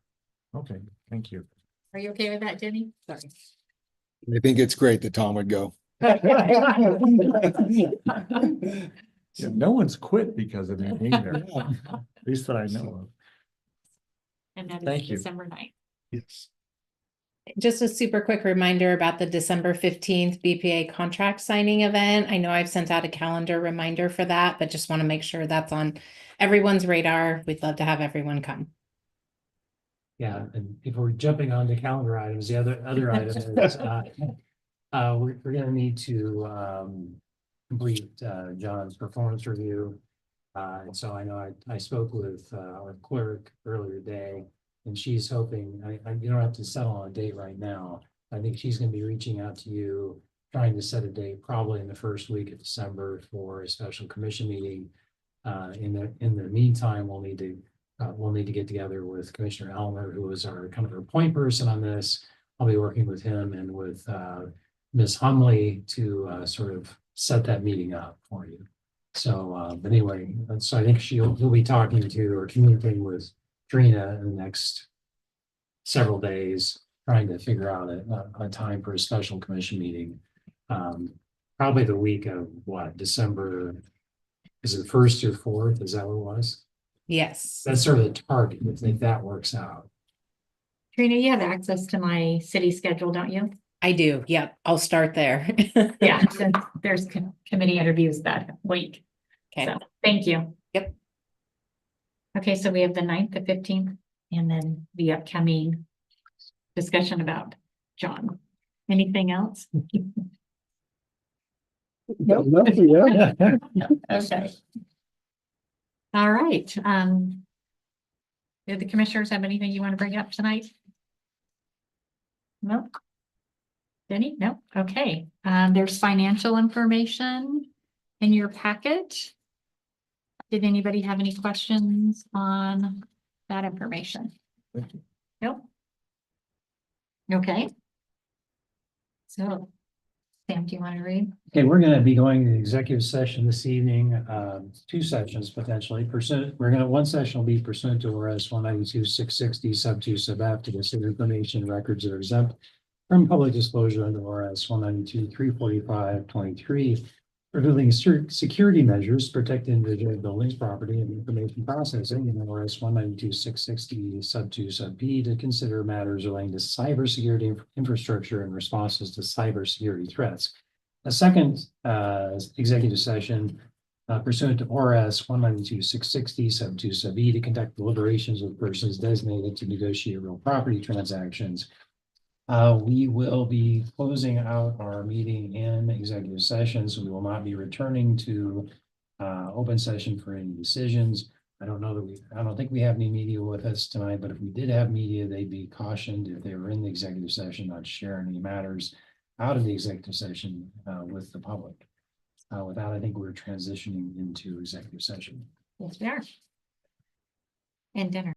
Okay, thank you. Are you okay with that, Jenny? Sorry. I think it's great that Tom would go. Yeah, no one's quit because of me being there, at least that I know of. And that Thank is you. December 9th. Yes. Just a super quick reminder about the December 15th BPA contract signing event. I know I've sent out a calendar reminder for that, but just want to make sure that's on everyone's radar. We'd love to have everyone come. Yeah, and if we're jumping on to calendar items, the other item is, we're gonna need to, complete, John's performance review. And so I know I spoke with, our clerk earlier today, and she's hoping, you don't have to settle on a date right now. I think she's gonna be reaching out to you, trying to set a date probably in the first week of December for a special commission meeting. In the meantime, we'll need to get together with Commissioner Elmer, who is our kind of our point person on this. I'll be working with him and with Ms. Humley to sort of set that meeting up for you. So, but anyway, so I think he'll be talking to or communicating with Trina in the next several days, trying to figure out a time for a special commission meeting. Probably the week of December, is it 1st or 4th? Is that what it was? Yes. That's sort of the target, if that works out. Trina, you have access to my city schedule, don't you? I do. Yep. I'll start there. Yeah, since there's committee interviews that week. Okay. So, thank you. Yep. Okay, so we have the 9th, the 15th, and then the upcoming discussion about John. Anything else? Nope. Yeah. Okay. All right, did the commissioners have anything you want to bring up tonight? No? Denny? No? Okay, there's financial information in your packet. Did anybody have any questions on that information? Nope. Okay. So, Sam, do you want to read? Okay, we're gonna be going to executive session this evening, 2 sessions potentially. One session will be pursuant to ORS 192-660 sub 2 sub F to consider information records that are exempt from public disclosure under ORS 192-345-23, revealing security measures to protect individual buildings, property, and information processing, and ORS 192-660 sub 2 sub B to consider matters relating to cybersecurity infrastructure and responses to cybersecurity threats. A second executive session pursuant to ORS 192-660 sub 2 sub E to conduct deliberations with persons designated to negotiate real property transactions. We will be closing out our meeting in executive session, so we will not be returning to open session for any decisions. I don't think we have any media with us tonight, but if we did have media, they'd be cautioned if they were in the executive session not to share any matters out of the executive session with the public. With that, I think we're transitioning into executive session. Yes, we are. And dinner.